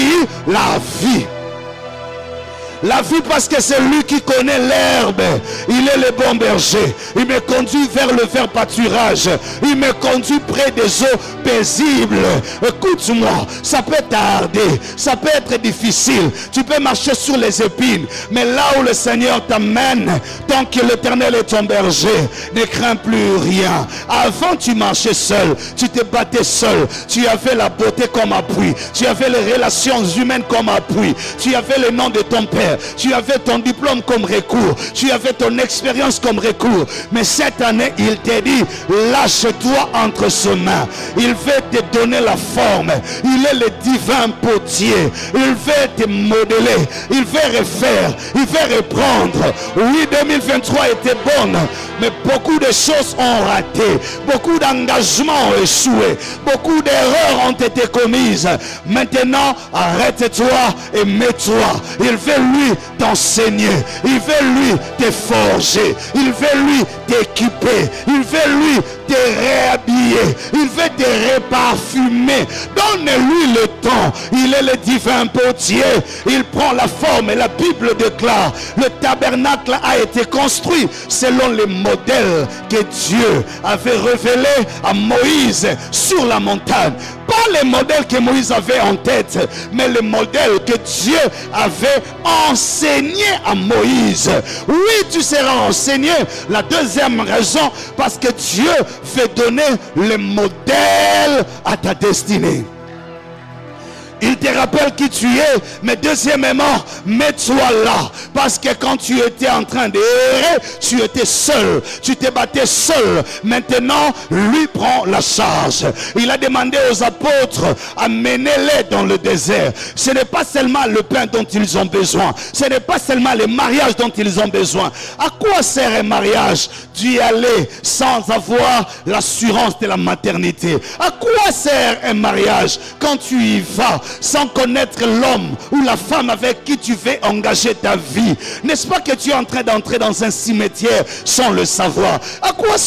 la vie. La vie parce que c'est lui qui connaît l'herbe. Il est le bon berger. Il me conduit vers le vert pâturage. Il me conduit près des eaux paisibles. Écoute-moi, ça peut tarder, ça peut être difficile. Tu peux marcher sur les épines. Mais là où le Seigneur t'amène, tant que l'Éternel est ton berger, ne crains plus rien. Avant tu marchais seul, tu te battais seul. Tu avais la beauté comme appui. Tu avais les relations humaines comme appui. Tu avais le nom de ton père. Tu avais ton diplôme comme recours. Tu avais ton expérience comme recours. Mais cette année, il t'a dit, lâche-toi entre ses mains. Il veut te donner la forme. Il est le divin potier. Il veut te modeler. Il veut refaire. Il veut reprendre. Oui, 2023 était bonne. Mais beaucoup de choses ont raté. Beaucoup d'engagements ont échoué. Beaucoup d'erreurs ont été commises. Maintenant, arrête-toi et mets-toi. Il veut lui t'enseigner, il veut lui te forger, il veut lui t'équiper, il veut lui te réhabiller, il veut te reparfumer. Donne-lui le temps. Il est le divin potier. Il prend la forme et la Bible déclare, le tabernacle a été construit selon les modèles que Dieu avait révélés à Moïse sur la montagne. Pas les modèles que Moïse avait en tête, mais le modèle que Dieu avait enseigné à Moïse. Oui, tu seras enseigné. La deuxième raison, parce que Dieu fait donner le modèle à ta destinée. Il te rappelle qui tu es, mais deuxièmement, mets-toi là. Parce que quand tu étais en train d'errer, tu étais seul. Tu te battais seul. Maintenant, lui prend la charge. Il a demandé aux apôtres, amenez-les dans le désert. Ce n'est pas seulement le pain dont ils ont besoin. Ce n'est pas seulement le mariage dont ils ont besoin. À quoi sert un mariage? D'y aller sans avoir l'assurance de la maternité. À quoi sert un mariage quand tu y vas sans connaître l'homme ou la femme avec qui tu veux engager ta vie? N'est-ce pas que tu es en train d'entrer dans un cimetière sans le savoir? À quoi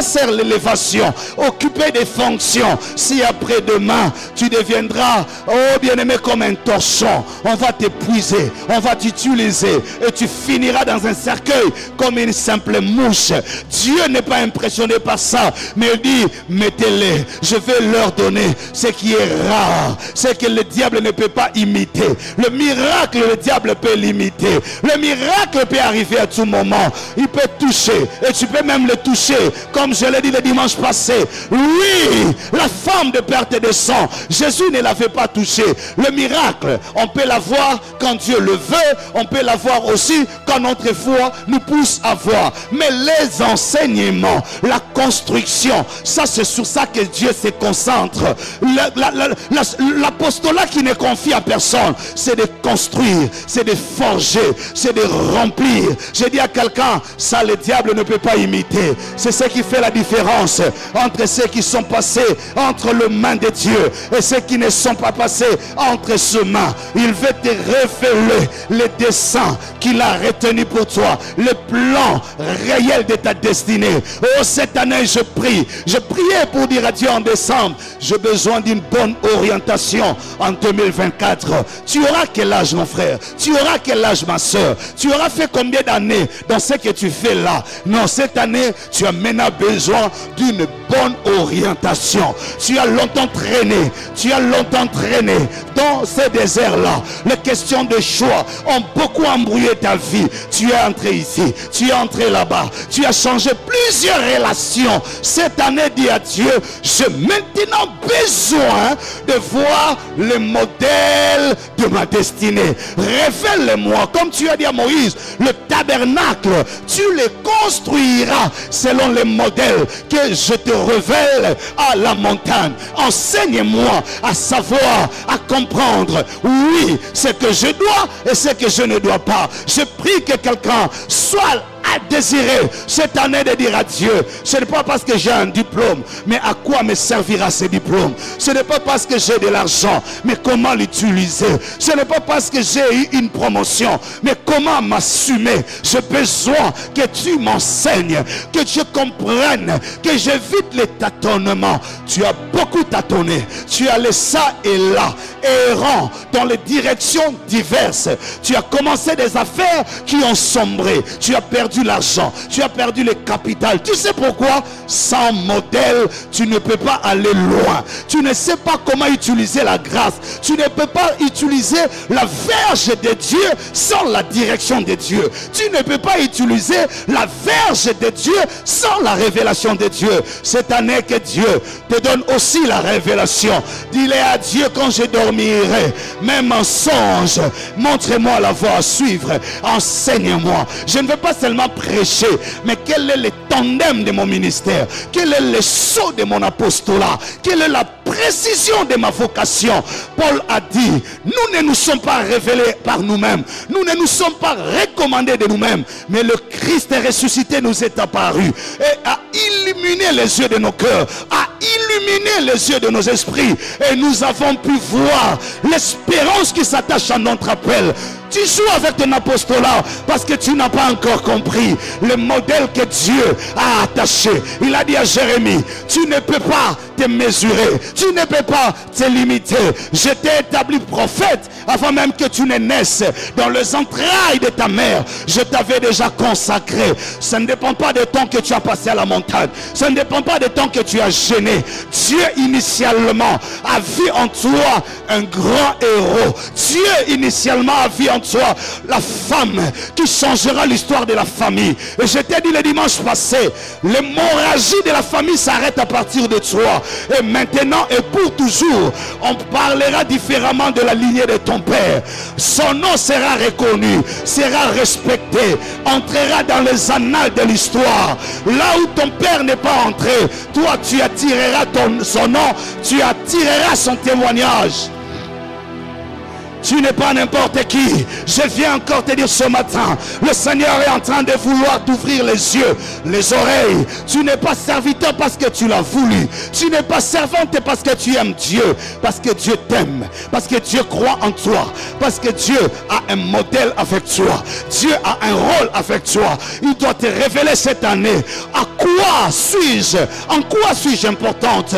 sert l'élévation? Occuper des fonctions si après-demain tu deviendras, oh bien-aimé, comme un torchon. On va t'épuiser, on va t'utiliser et tu finiras dans un cercueil comme une simple mouche. Dieu n'est pas impressionné par ça, mais il dit, mettez-les, je vais leur donner ce qui est rare, ce que le diable ne peut pas imiter. Le miracle, le diable peut l'imiter. Le miracle peut arriver à tout moment. Il peut toucher et tu peux même le toucher, comme je l'ai dit le dimanche passé. Oui, la femme de perte de sang, Jésus ne l'avait pas touché. Le miracle, on peut l'avoir quand Dieu le veut, on peut l'avoir aussi quand notre foi nous pousse à voir. Mais les enseignements, la construction, ça c'est sur ça que Dieu se concentre. La possibilité L'apostolat qui ne confie à personne, c'est de construire, c'est de forger, c'est de remplir. J'ai dit à quelqu'un, ça le diable ne peut pas imiter. C'est ce qui fait la différence entre ceux qui sont passés entre les mains de Dieu et ceux qui ne sont pas passés entre ses mains. Il veut te révéler les desseins qu'il a retenus pour toi, le plan réel de ta destinée. Oh, cette année, je prie. Je priais pour dire à Dieu en décembre, j'ai besoin d'une bonne orientation en 2024. Tu auras quel âge, mon frère? Tu auras quel âge, ma soeur? Tu auras fait combien d'années dans ce que tu fais là? Non, cette année, tu as maintenant besoin d'une bonne orientation. Tu as longtemps traîné. Tu as longtemps traîné dans ces déserts-là. Les questions de choix ont beaucoup embrouillé ta vie. Tu es entré ici. Tu es entré là-bas. Tu as changé plusieurs relations. Cette année, dis à Dieu, j'ai maintenant besoin de voir le modèle de ma destinée. Révèle-moi, comme tu as dit à Moïse, le tabernacle, tu le construiras selon le modèle que je te révèle à la montagne. Enseigne-moi à savoir, à comprendre, oui, ce que je dois et ce que je ne dois pas. Je prie que quelqu'un soit à désirer cette année de dire à Dieu, ce n'est pas parce que j'ai un diplôme, mais à quoi me servira ce diplôme? Ce n'est pas parce que j'ai de l'argent, mais comment l'utiliser? Ce n'est pas parce que j'ai eu une promotion, mais comment m'assumer? J'ai besoin que tu m'enseignes, que je comprenne, que j'évite les tâtonnements. Tu as beaucoup tâtonné, tu as laissé ça et là, errant dans les directions diverses. Tu as commencé des affaires qui ont sombré, tu as perdu l'argent, tu as perdu le capital. Tu sais pourquoi? Sans modèle, tu ne peux pas aller loin. Tu ne sais pas comment utiliser la grâce. Tu ne peux pas utiliser la verge de Dieu sans la direction de Dieu. Tu ne peux pas utiliser la verge de Dieu sans la révélation de Dieu. Cette année, que Dieu te donne aussi la révélation. Dis-le à Dieu quand je dormirai, même en songe, montre-moi la voie à suivre. Enseigne-moi. Je ne veux pas seulement prêcher, mais quel est le tandem de mon ministère? Quel est le saut de mon apostolat? Quelle est la précision de ma vocation? Paul a dit, nous ne nous sommes pas révélés par nous-mêmes, nous ne nous sommes pas recommandés de nous-mêmes, mais le Christ ressuscité nous est apparu et a illuminé les yeux de nos cœurs, a illuminé les yeux de nos esprits, et nous avons pu voir l'espérance qui s'attache à notre appel. Tu joues avec ton apostolat parce que tu n'as pas encore compris le modèle que Dieu a attaché. Il a dit à Jérémie, tu ne peux pas te mesurer, tu ne peux pas te limiter. Je t'ai établi prophète avant même que tu ne naisses dans les entrailles de ta mère. Je t'avais déjà consacré. Ça ne dépend pas du temps que tu as passé à la montagne, ça ne dépend pas du temps que tu as gêné. Dieu initialement a vu en toi un grand héros. Dieu initialement a vu en toi la femme qui changera l'histoire de la famille. Et je t'ai dit le dimanche passé, l'hémorragie de la famille s'arrête à partir de toi. Et maintenant et pour toujours, on parlera différemment de la lignée de ton père. Son nom sera reconnu, sera respecté, entrera dans les annales de l'histoire. Là où ton père n'est pas entré, toi tu attireras son nom, tu attireras son témoignage. Tu n'es pas n'importe qui. Je viens encore te dire ce matin, le Seigneur est en train de vouloir t'ouvrir les yeux, les oreilles. Tu n'es pas serviteur parce que tu l'as voulu. Tu n'es pas servante parce que tu aimes Dieu. Parce que Dieu t'aime. Parce que Dieu croit en toi. Parce que Dieu a un modèle avec toi. Dieu a un rôle avec toi. Il doit te révéler cette année. À quoi suis-je? En quoi suis-je importante?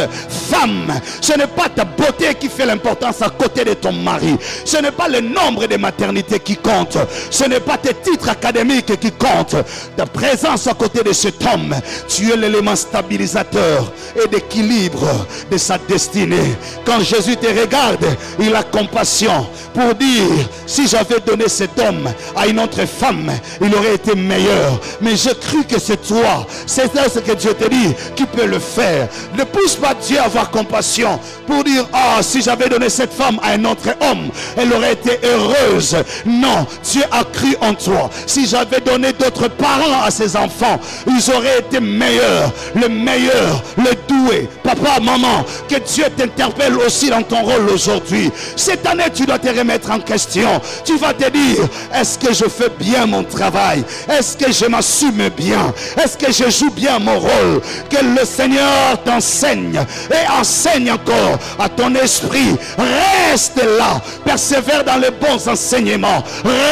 Femme, ce n'est pas ta beauté qui fait l'importance à côté de ton mari. Ce n'est pas le nombre de maternités qui compte. Ce n'est pas tes titres académiques qui comptent. Ta présence à côté de cet homme. Tu es l'élément stabilisateur et d'équilibre de sa destinée. Quand Jésus te regarde, il a compassion pour dire, si j'avais donné cet homme à une autre femme, il aurait été meilleur. Mais je cru que c'est toi. C'est pasteur, ce que Dieu te dit, qui peut le faire. Ne pousse pas Dieu à avoir compassion pour dire, ah, si j'avais donné cette femme à un autre homme, elle aurait été heureuse. Non, Dieu a cru en toi. Si j'avais donné d'autres parents à ses enfants, ils auraient été meilleurs, le meilleur, le doué. Papa, maman, que Dieu t'interpelle aussi dans ton rôle aujourd'hui. Cette année, tu dois te remettre en question. Tu vas te dire, est-ce que je fais bien mon travail? Est-ce que je m'assume bien? Est-ce que je joue bien mon rôle? Que le Seigneur t'enseigne et enseigne encore à ton esprit. Reste là, persévère dans les bons enseignements.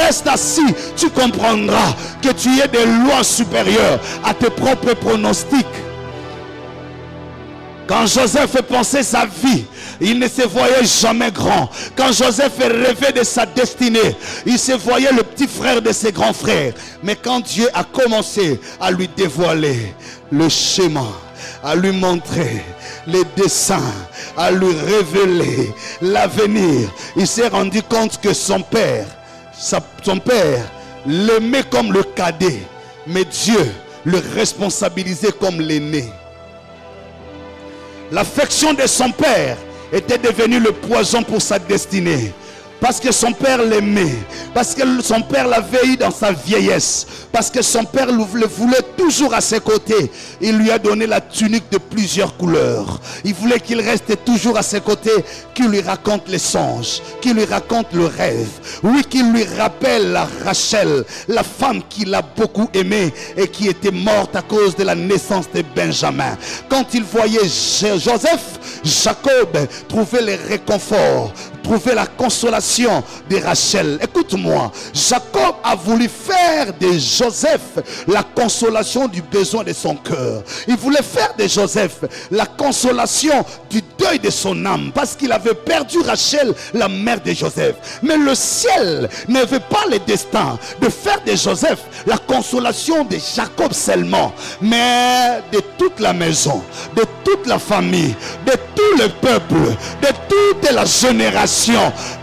Reste assis, tu comprendras que tu es des lois supérieures à tes propres pronostics. Quand Joseph pensait sa vie, il ne se voyait jamais grand. Quand Joseph rêvait de sa destinée, il se voyait le petit frère de ses grands frères. Mais quand Dieu a commencé à lui dévoiler le schéma, à lui montrer les dessins, à lui révéler l'avenir, il s'est rendu compte que son père l'aimait comme le cadet, mais Dieu le responsabilisait comme l'aîné. L'affection de son père était devenue le poison pour sa destinée. Parce que son père l'aimait. Parce que son père l'avait eu dans sa vieillesse. Parce que son père le voulait toujours à ses côtés. Il lui a donné la tunique de plusieurs couleurs. Il voulait qu'il reste toujours à ses côtés. Qu'il lui raconte les songes. Qu'il lui raconte le rêve. Oui, qu'il lui rappelle la Rachel. La femme qu'il a beaucoup aimée. Et qui était morte à cause de la naissance de Benjamin. Quand il voyait Joseph, Jacob trouvait le réconfort. Trouver la consolation de Rachel. Écoute-moi, Jacob a voulu faire de Joseph la consolation du besoin de son cœur. Il voulait faire de Joseph la consolation du deuil de son âme, parce qu'il avait perdu Rachel, la mère de Joseph. Mais le ciel ne veut pas le destin de faire de Joseph la consolation de Jacob seulement, mais de toute la maison, de toute la famille, de tout le peuple, de toute la génération.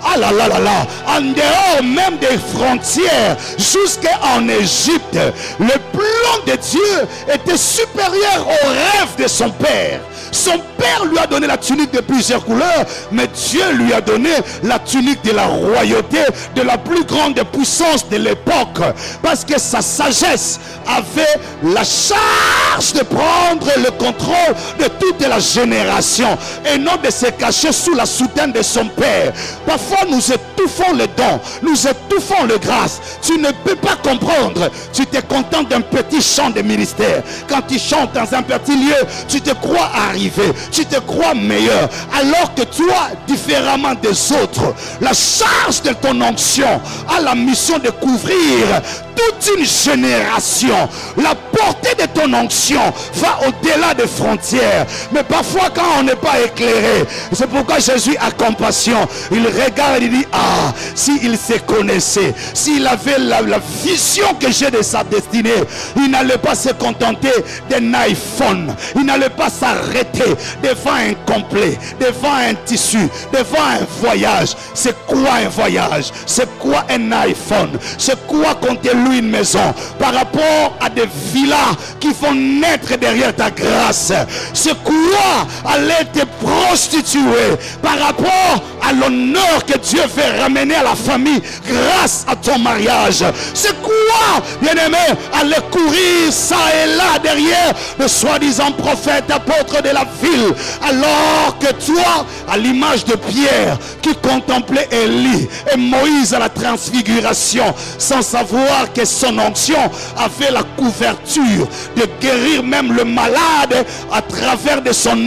Ah là là là là, en dehors même des frontières, jusqu'en Égypte, le plan de Dieu était supérieur au rêve de son père. Son père lui a donné la tunique de plusieurs couleurs, mais Dieu lui a donné la tunique de la royauté, de la plus grande puissance de l'époque, parce que sa sagesse avait la charge de prendre le contrôle de toute la génération et non de se cacher sous la soutane de son père. Parfois nous étouffons le don, nous étouffons le grâce. Tu ne peux pas comprendre. Tu te contentes d'un petit chant de ministère. Quand tu chantes dans un petit lieu, tu te crois arrivé, tu te crois meilleur, alors que toi, différemment des autres, la charge de ton onction a la mission de couvrir toute une génération. La portée de ton onction va au-delà des frontières. Mais parfois quand on n'est pas éclairé, c'est pourquoi Jésus a compassion. Il regarde et il dit, ah, s'il se connaissait, s'il avait la vision que j'ai de sa destinée, il n'allait pas se contenter d'un iPhone. Il n'allait pas s'arrêter devant un complet, devant un tissu, devant un voyage. C'est quoi un voyage? C'est quoi un iPhone? C'est quoi compter lui une maison par rapport à des villas qui vont naître derrière ta grâce? C'est quoi aller te prostituer par rapport à l'honneur que Dieu veut ramener à la famille grâce à ton mariage? C'est quoi, bien-aimé, aller courir ça et là derrière le soi-disant prophète, apôtre de la ville, alors que toi, à l'image de Pierre qui contemplait Élie et Moïse à la transfiguration, sans savoir que son onction avait la couverture de guérir même le malade à travers de son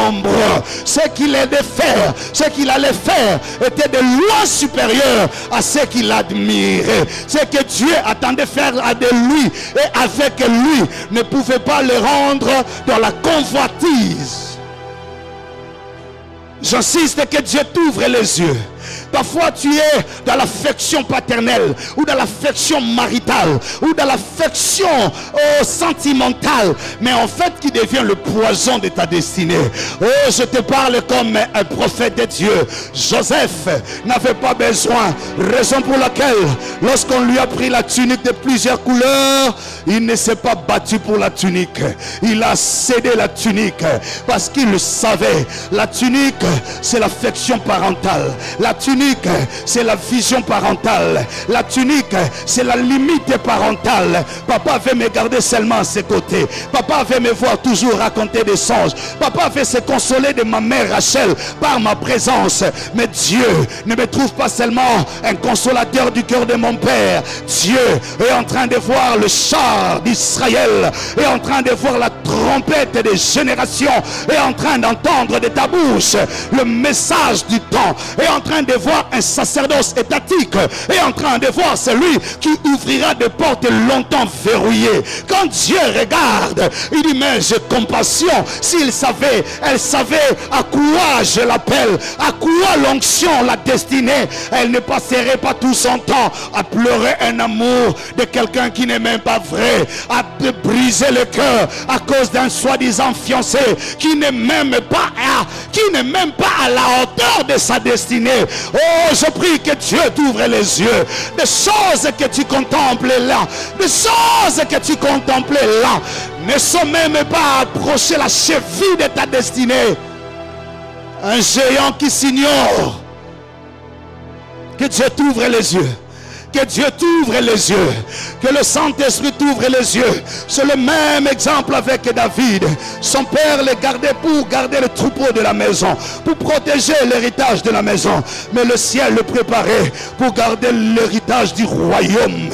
ombre. Ce qu'il allait faire, ce qu'il allait faire était de loin supérieur à ce qu'il admirait. Ce que Dieu attendait faire de lui et avec lui ne pouvait pas le rendre dans la convoitise. J'insiste que Dieu t'ouvre les yeux Parfois tu es dans l'affection paternelle, ou dans l'affection maritale, ou dans l'affection sentimentale, mais en fait qui devient le poison de ta destinée. Oh, je te parle comme un prophète de Dieu. Joseph n'avait pas besoin, raison pour laquelle lorsqu'on lui a pris la tunique de plusieurs couleurs, il ne s'est pas battu pour la tunique. Il a cédé la tunique parce qu'il savait, la tunique c'est l'affection parentale, la tunique c'est la vision parentale, la tunique c'est la limite parentale. Papa veut me garder seulement à ses côtés, papa veut me voir toujours raconter des songes, papa veut se consoler de ma mère Rachel par ma présence. Mais Dieu ne me trouve pas seulement un consolateur du cœur de mon père. Dieu est en train de voir le char d'Israël, est en train de voir la trompette des générations, est en train d'entendre de ta bouche le message du temps, est en train de voir un sacerdoce étatique, est en train de voir celui qui ouvrira des portes longtemps verrouillées. Quand Dieu regarde, il dit mais j'ai compassion. S'il savait, elle savait à quoi je l'appelle, à quoi l'onction l'a destinée, elle ne passerait pas tout son temps à pleurer un amour de quelqu'un qui n'est même pas vrai, à te briser le cœur à cause d'un soi-disant fiancé qui n'est même pas à la hauteur de sa destinée. Oh, je prie que Dieu t'ouvre les yeux. Des choses que tu contemples là, des choses que tu contemplais là, ne sont même pas approcher la cheville de ta destinée. Un géant qui s'ignore. Que Dieu t'ouvre les yeux. Que Dieu t'ouvre les yeux. Que le Saint-Esprit t'ouvre les yeux. C'est le même exemple avec David. Son père le gardait pour garder le troupeau de la maison, pour protéger l'héritage de la maison. Mais le ciel le préparait pour garder l'héritage du royaume.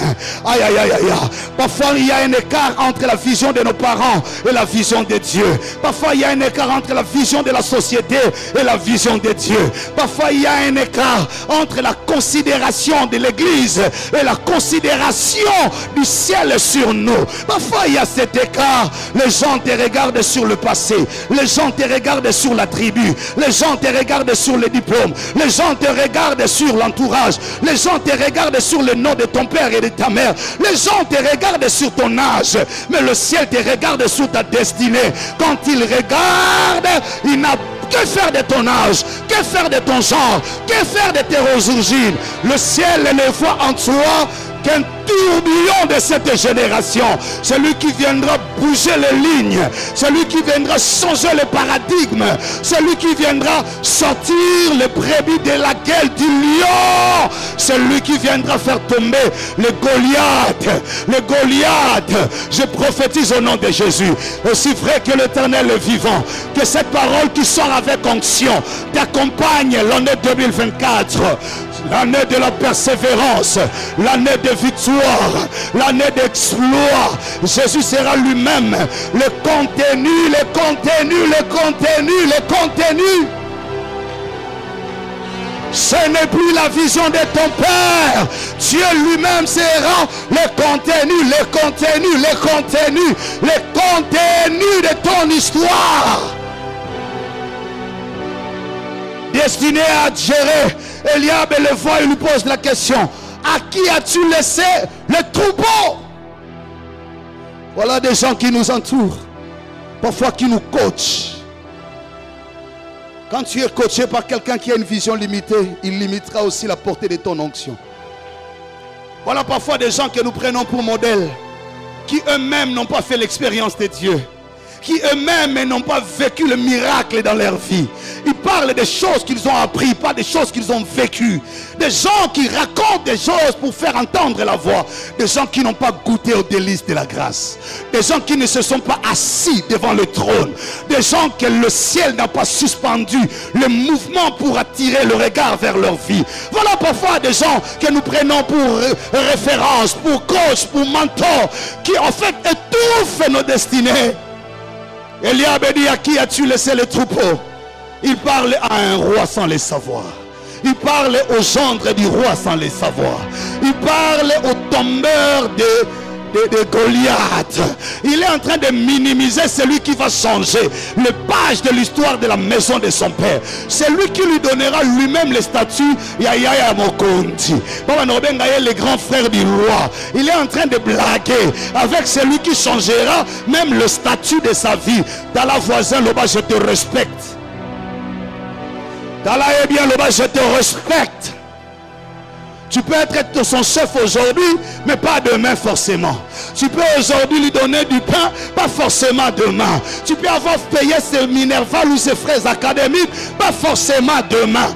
Aïe, aïe, aïe, aïe. Parfois il y a un écart entre la vision de nos parents et la vision de Dieu. Parfois il y a un écart entre la vision de la société et la vision de Dieu. Parfois il y a un écart entre la considération de l'église et la considération du ciel sur nous. Parfois il y a cet écart. Les gens te regardent sur le passé, les gens te regardent sur la tribu, les gens te regardent sur les diplômes, les gens te regardent sur l'entourage, les gens te regardent sur le nom de ton père et de ta mère, les gens te regardent sur ton âge, mais le ciel te regarde sur ta destinée. Quand il regarde, il n'a que faire de ton âge, que faire de ton genre, que faire de tes origines. Le ciel ne voit en toi qu'un tourbillon de cette génération. Celui qui viendra bouger les lignes, celui qui viendra changer le paradigme, celui qui viendra sortir les brebis de la gueule du lion, celui qui viendra faire tomber le Goliath. Le Goliath, je prophétise au nom de Jésus, aussi vrai que l'Éternel est vivant, que cette parole qui sort avec onction t'accompagne l'année 2024, l'année de la persévérance, l'année de victoire, l'année d'exploit. Jésus sera lui-même le contenu, le contenu, le contenu, le contenu. Ce n'est plus la vision de ton Père. Dieu lui-même sera le contenu, le contenu, le contenu, le contenu de ton histoire. Destiné à gérer. Eliab le voit et lui pose la question: à qui as-tu laissé le troupeau? Voilà des gens qui nous entourent, parfois qui nous coachent. Quand tu es coaché par quelqu'un qui a une vision limitée, il limitera aussi la portée de ton onction. Voilà parfois des gens que nous prenons pour modèle, qui eux-mêmes n'ont pas fait l'expérience de Dieu, qui eux-mêmes n'ont pas vécu le miracle dans leur vie. Ils parlent des choses qu'ils ont appris, pas des choses qu'ils ont vécues. Des gens qui racontent des choses pour faire entendre la voix. Des gens qui n'ont pas goûté aux délices de la grâce. Des gens qui ne se sont pas assis devant le trône. Des gens que le ciel n'a pas suspendu le mouvement pour attirer le regard vers leur vie. Voilà parfois des gens que nous prenons pour référence, pour coach, pour mentor, qui en fait étouffent nos destinées. Eliab dit: à qui as-tu laissé le troupeau? Il parle à un roi sans le savoir. Il parle au gendre du roi sans le savoir. Il parle au tombeur de Goliath. Il est en train de minimiser celui qui va changer le page de l'histoire de la maison de son père. C'est lui qui lui donnera lui-même le statut Yaya Mokonti. Les grands frères du roi. Il est en train de blaguer avec celui qui changera même le statut de sa vie. Dans la voisin, là-bas, je te respecte. Dans la eh bien, là-bas, je te respecte. Tu peux être son chef aujourd'hui, mais pas demain forcément. Tu peux aujourd'hui lui donner du pain, pas forcément demain. Tu peux avoir payé ses Minerval ou ses frais académiques, pas forcément demain.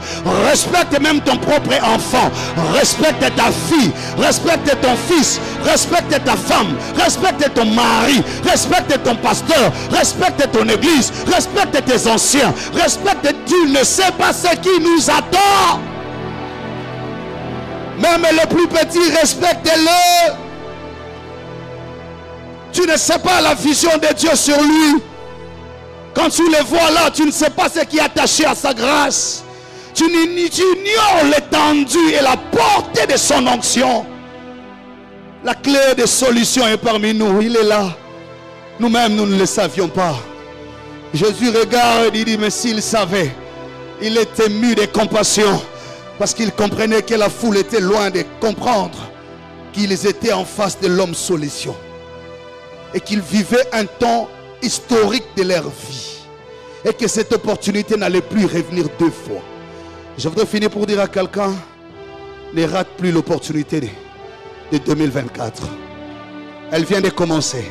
Respecte même ton propre enfant. Respecte ta fille. Respecte ton fils. Respecte ta femme. Respecte ton mari. Respecte ton pasteur. Respecte ton église. Respecte tes anciens. Respecte, tu ne sais pas ce qui nous attend. Même le plus petit, respecte-le. Tu ne sais pas la vision de Dieu sur lui. Quand tu le vois là, tu ne sais pas ce qui est attaché à sa grâce. Tu ignores l'étendue et la portée de son onction. La clé de solution est parmi nous. Il est là. Nous-mêmes, nous ne le savions pas. Jésus regarde et dit, mais s'il savait, il est ému de compassion. Parce qu'il comprenait que la foule était loin de comprendre qu'ils étaient en face de l'homme solution. Et qu'ils vivaient un temps historique de leur vie. Et que cette opportunité n'allait plus revenir deux fois. Je voudrais finir pour dire à quelqu'un, ne rate plus l'opportunité de 2024. Elle vient de commencer.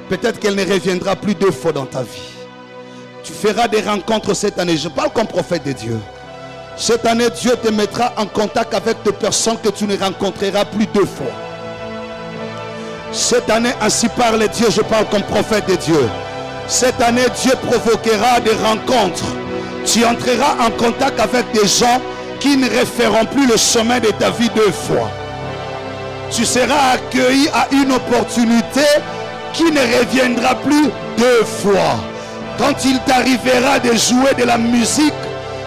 Peut-être qu'elle ne reviendra plus deux fois dans ta vie. Tu feras des rencontres cette année. Je parle comme prophète de Dieu. Cette année, Dieu te mettra en contact avec des personnes que tu ne rencontreras plus deux fois. Cette année, ainsi parle Dieu, je parle comme prophète de Dieu. Cette année, Dieu provoquera des rencontres. Tu entreras en contact avec des gens qui ne referont plus le chemin de ta vie deux fois. Tu seras accueilli à une opportunité qui ne reviendra plus deux fois. Quand il t'arrivera de jouer de la musique,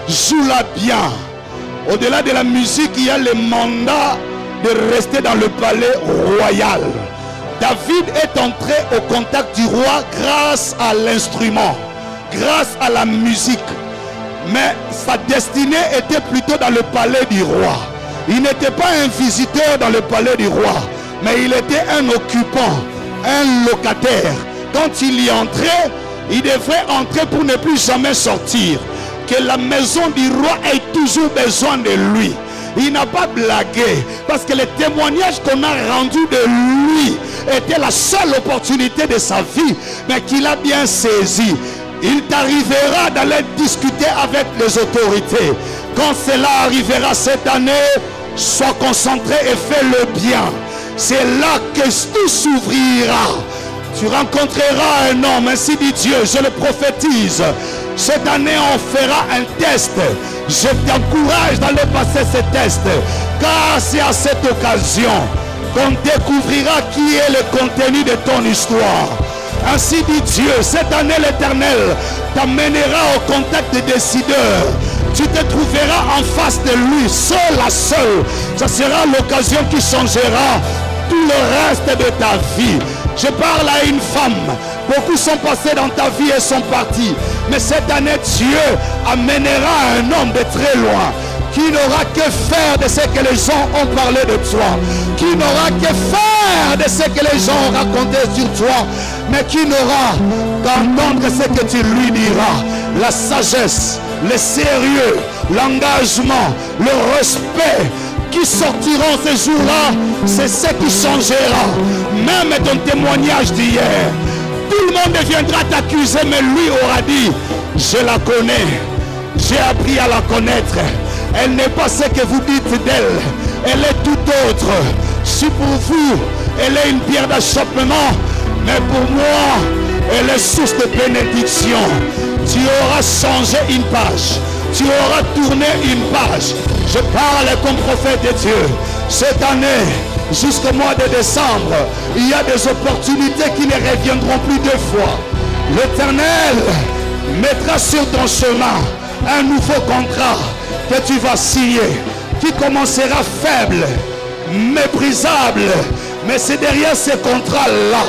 joue-la bien. Au-delà de la musique, il y a le mandat de rester dans le palais royal. David est entré au contact du roi grâce à l'instrument, grâce à la musique. Mais sa destinée était plutôt dans le palais du roi. Il n'était pas un visiteur dans le palais du roi, mais il était un occupant, un locataire. Quand il y entrait, il devrait entrer pour ne plus jamais sortir. Que la maison du roi ait toujours besoin de lui. Il n'a pas blagué, parce que le témoignage qu'on a rendu de lui était la seule opportunité de sa vie, mais qu'il a bien saisi. Il t'arrivera d'aller discuter avec les autorités. Quand cela arrivera cette année, sois concentré et fais le bien. C'est là que tout s'ouvrira. Tu rencontreras un homme, ainsi dit Dieu, je le prophétise. Cette année, on fera un test. Je t'encourage d'aller passer ce test. Car c'est à cette occasion qu'on découvrira qui est le contenu de ton histoire. Ainsi dit Dieu, cette année l'Éternel t'amènera au contact des décideurs. Tu te trouveras en face de lui, seul à seul. Ça sera l'occasion qui changera tout le reste de ta vie. Je parle à une femme. Beaucoup sont passés dans ta vie et sont partis. Mais cette année, Dieu amènera un homme de très loin qui n'aura que faire de ce que les gens ont parlé de toi, qui n'aura que faire de ce que les gens ont raconté sur toi, mais qui n'aura qu'entendre ce que tu lui diras. La sagesse, le sérieux, l'engagement, le respect qui sortiront ces jours-là, c'est ce qui changera. Même ton témoignage d'hier, tout le monde viendra t'accuser, mais lui aura dit, je la connais, j'ai appris à la connaître. Elle n'est pas ce que vous dites d'elle, elle est tout autre. Si pour vous, elle est une pierre d'achoppement, mais pour moi, elle est source de bénédiction. Tu auras changé une page, tu auras tourné une page. Je parle comme prophète de Dieu. Cette année, jusqu'au mois de décembre, il y a des opportunités qui ne reviendront plus deux fois. L'Éternel mettra sur ton chemin un nouveau contrat que tu vas signer, qui commencera faible, méprisable, Mais c'est derrière ces contrats-là,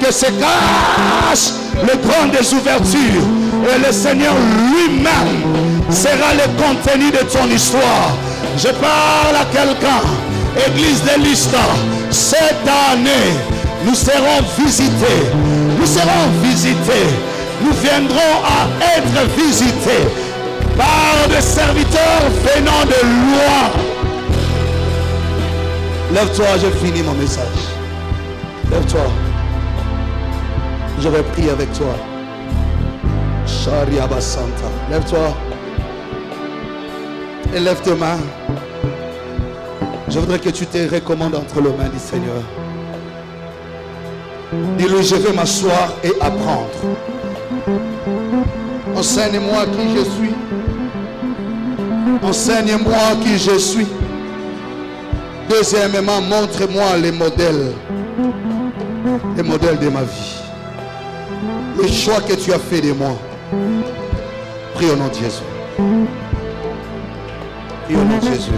que se cache le grand des ouvertures. Et le Seigneur lui-même sera le contenu de ton histoire. Je parle à quelqu'un. Église de Lista, cette année, nous serons visités. Nous serons visités. Nous viendrons à être visités par des serviteurs venant de loin. Lève-toi, j'ai fini mon message. Lève-toi. Je vais prier avec toi. Sharia Basanta. Lève-toi. Et lève tes mains. Je voudrais que tu te recommandes entre les mains du Seigneur. Dis-lui, je vais m'asseoir et apprendre. Enseigne-moi qui je suis. Enseigne-moi qui je suis. Deuxièmement, montre-moi les modèles de ma vie. Le choix que tu as fait de moi. Prie au nom de Jésus. Prie au nom de Jésus.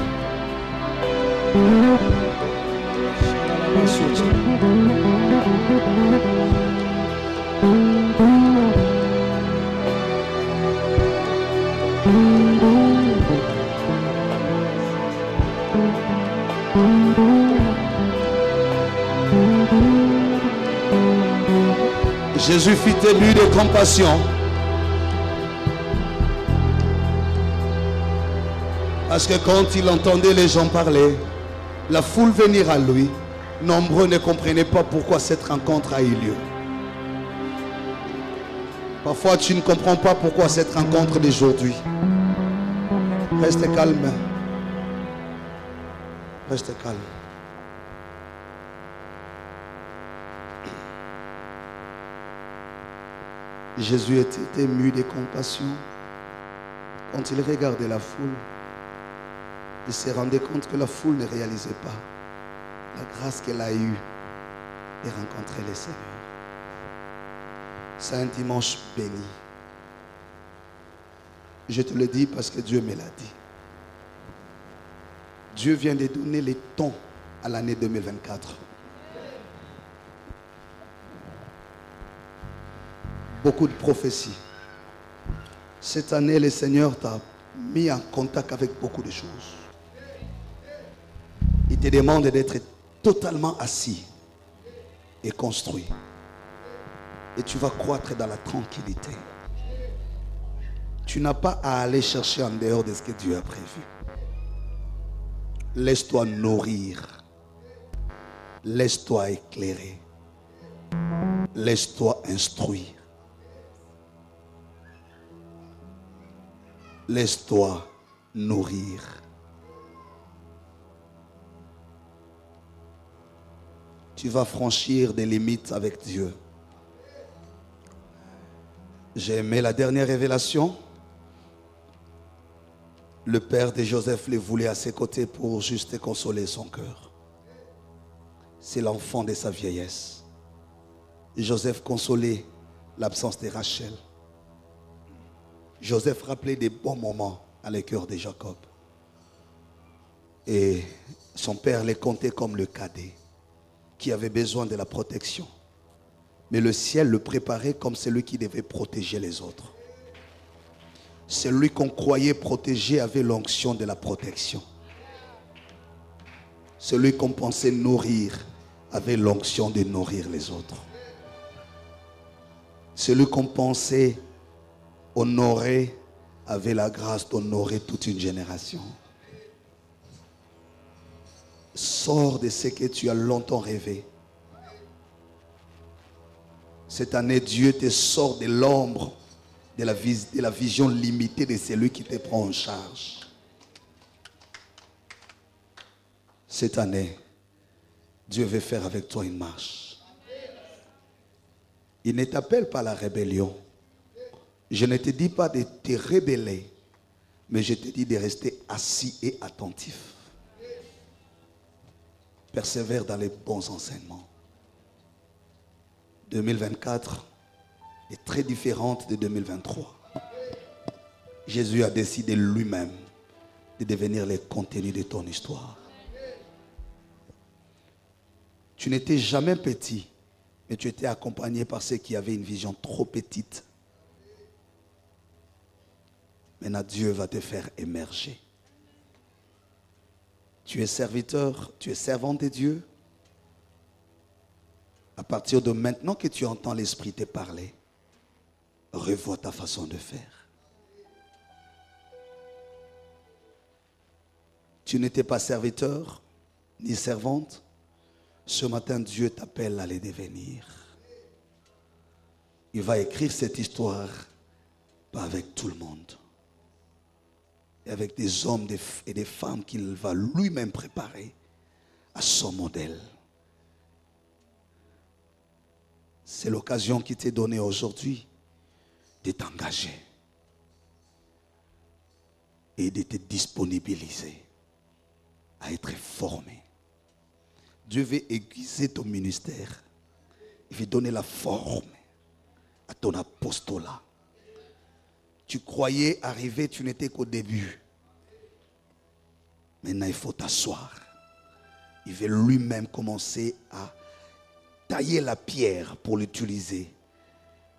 Jésus fut ému de compassion parce que quand il entendait les gens parler, la foule venir à lui, nombreux ne comprenaient pas pourquoi cette rencontre a eu lieu. Parfois tu ne comprends pas pourquoi cette rencontre d'aujourd'hui. Reste calme. Reste calme. Jésus était ému de compassion. Quand il regardait la foule, il se rendait compte que la foule ne réalisait pas la grâce qu'elle a eue de rencontrer le Seigneur. C'est un dimanche béni. Je te le dis parce que Dieu me l'a dit. Dieu vient de donner les tons à l'année 2024. Beaucoup de prophéties. Cette année, le Seigneur t'a mis en contact avec beaucoup de choses. Il te demande d'être totalement assis et construit. Et tu vas croître dans la tranquillité. Tu n'as pas à aller chercher en dehors de ce que Dieu a prévu. Laisse-toi nourrir. Laisse-toi éclairer. Laisse-toi instruire. Laisse-toi nourrir. Tu vas franchir des limites avec Dieu. J'ai aimé la dernière révélation. Le père de Joseph le voulait à ses côtés pour juste consoler son cœur. C'est l'enfant de sa vieillesse. Joseph consolait l'absence de Rachel. Joseph rappelait des bons moments à le cœur de Jacob. Et son père les comptait comme le cadet qui avait besoin de la protection. Mais le ciel le préparait comme celui qui devait protéger les autres. Celui qu'on croyait protégé avait l'onction de la protection. Celui qu'on pensait nourrir avait l'onction de nourrir les autres. Celui qu'on pensait honorer avait la grâce d'honorer toute une génération. Sors de ce que tu as longtemps rêvé. Cette année, Dieu te sort de l'ombre de la vision limitée de celui qui te prend en charge. Cette année, Dieu veut faire avec toi une marche. Il ne t'appelle pas à la rébellion. Je ne te dis pas de te rebeller, mais je te dis de rester assis et attentif. Persévère dans les bons enseignements. 2024 est très différente de 2023. Jésus a décidé lui-même de devenir le contenu de ton histoire. Tu n'étais jamais petit, mais tu étais accompagné par ceux qui avaient une vision trop petite. Maintenant, Dieu va te faire émerger. Tu es serviteur, tu es servante de Dieu. À partir de maintenant que tu entends l'Esprit te parler, revois ta façon de faire. Tu n'étais pas serviteur ni servante. Ce matin, Dieu t'appelle à les devenir. Il va écrire cette histoire, pas avec tout le monde, et avec des hommes et des femmes qu'il va lui-même préparer à son modèle. C'est l'occasion qui t'est donnée aujourd'hui de t'engager et de te disponibiliser à être formé. Dieu veut aiguiser ton ministère. Il veut donner la forme à ton apostolat. Tu croyais arriver, tu n'étais qu'au début. Maintenant, il faut t'asseoir. Il veut lui-même commencer à tailler la pierre pour l'utiliser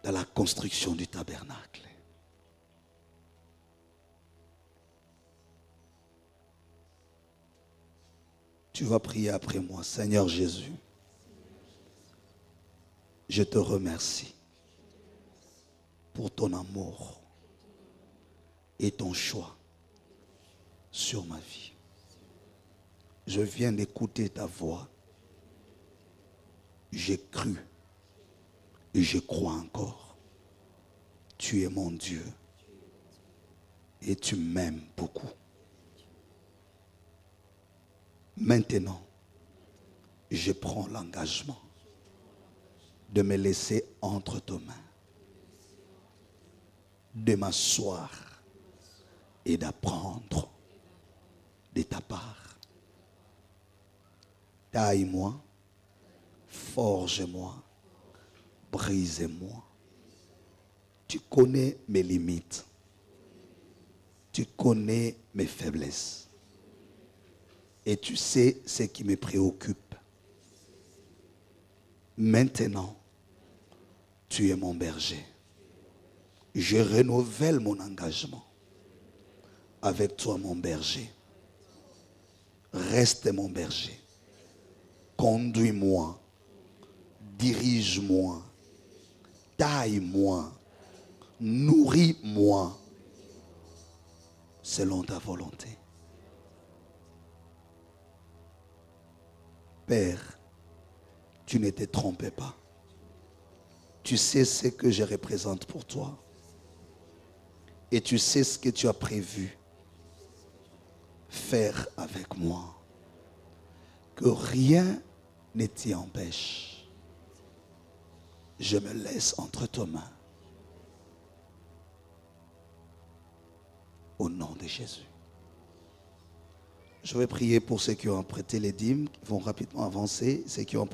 dans la construction du tabernacle. Tu vas prier après moi. Seigneur Jésus, je te remercie pour ton amour et ton choix sur ma vie. Je viens d'écouter ta voix. J'ai cru et je crois encore. Tu es mon Dieu et tu m'aimes beaucoup. Maintenant, je prends l'engagement de me laisser entre tes mains, de m'asseoir et d'apprendre de ta part. Taille-moi, forge-moi, brise-moi. Tu connais mes limites. Tu connais mes faiblesses. Et tu sais ce qui me préoccupe. Maintenant, tu es mon berger. Je renouvelle mon engagement avec toi, mon berger. Reste mon berger. Conduis-moi. Dirige-moi. Taille-moi. Nourris-moi. Selon ta volonté. Père, tu ne te trompes pas. Tu sais ce que je représente pour toi. Et tu sais ce que tu as prévu faire avec moi. Que rien ne t'y empêche. Je me laisse entre tes mains. Au nom de Jésus. Je vais prier pour ceux qui ont prêté les dîmes, qui vont rapidement avancer, ceux qui ont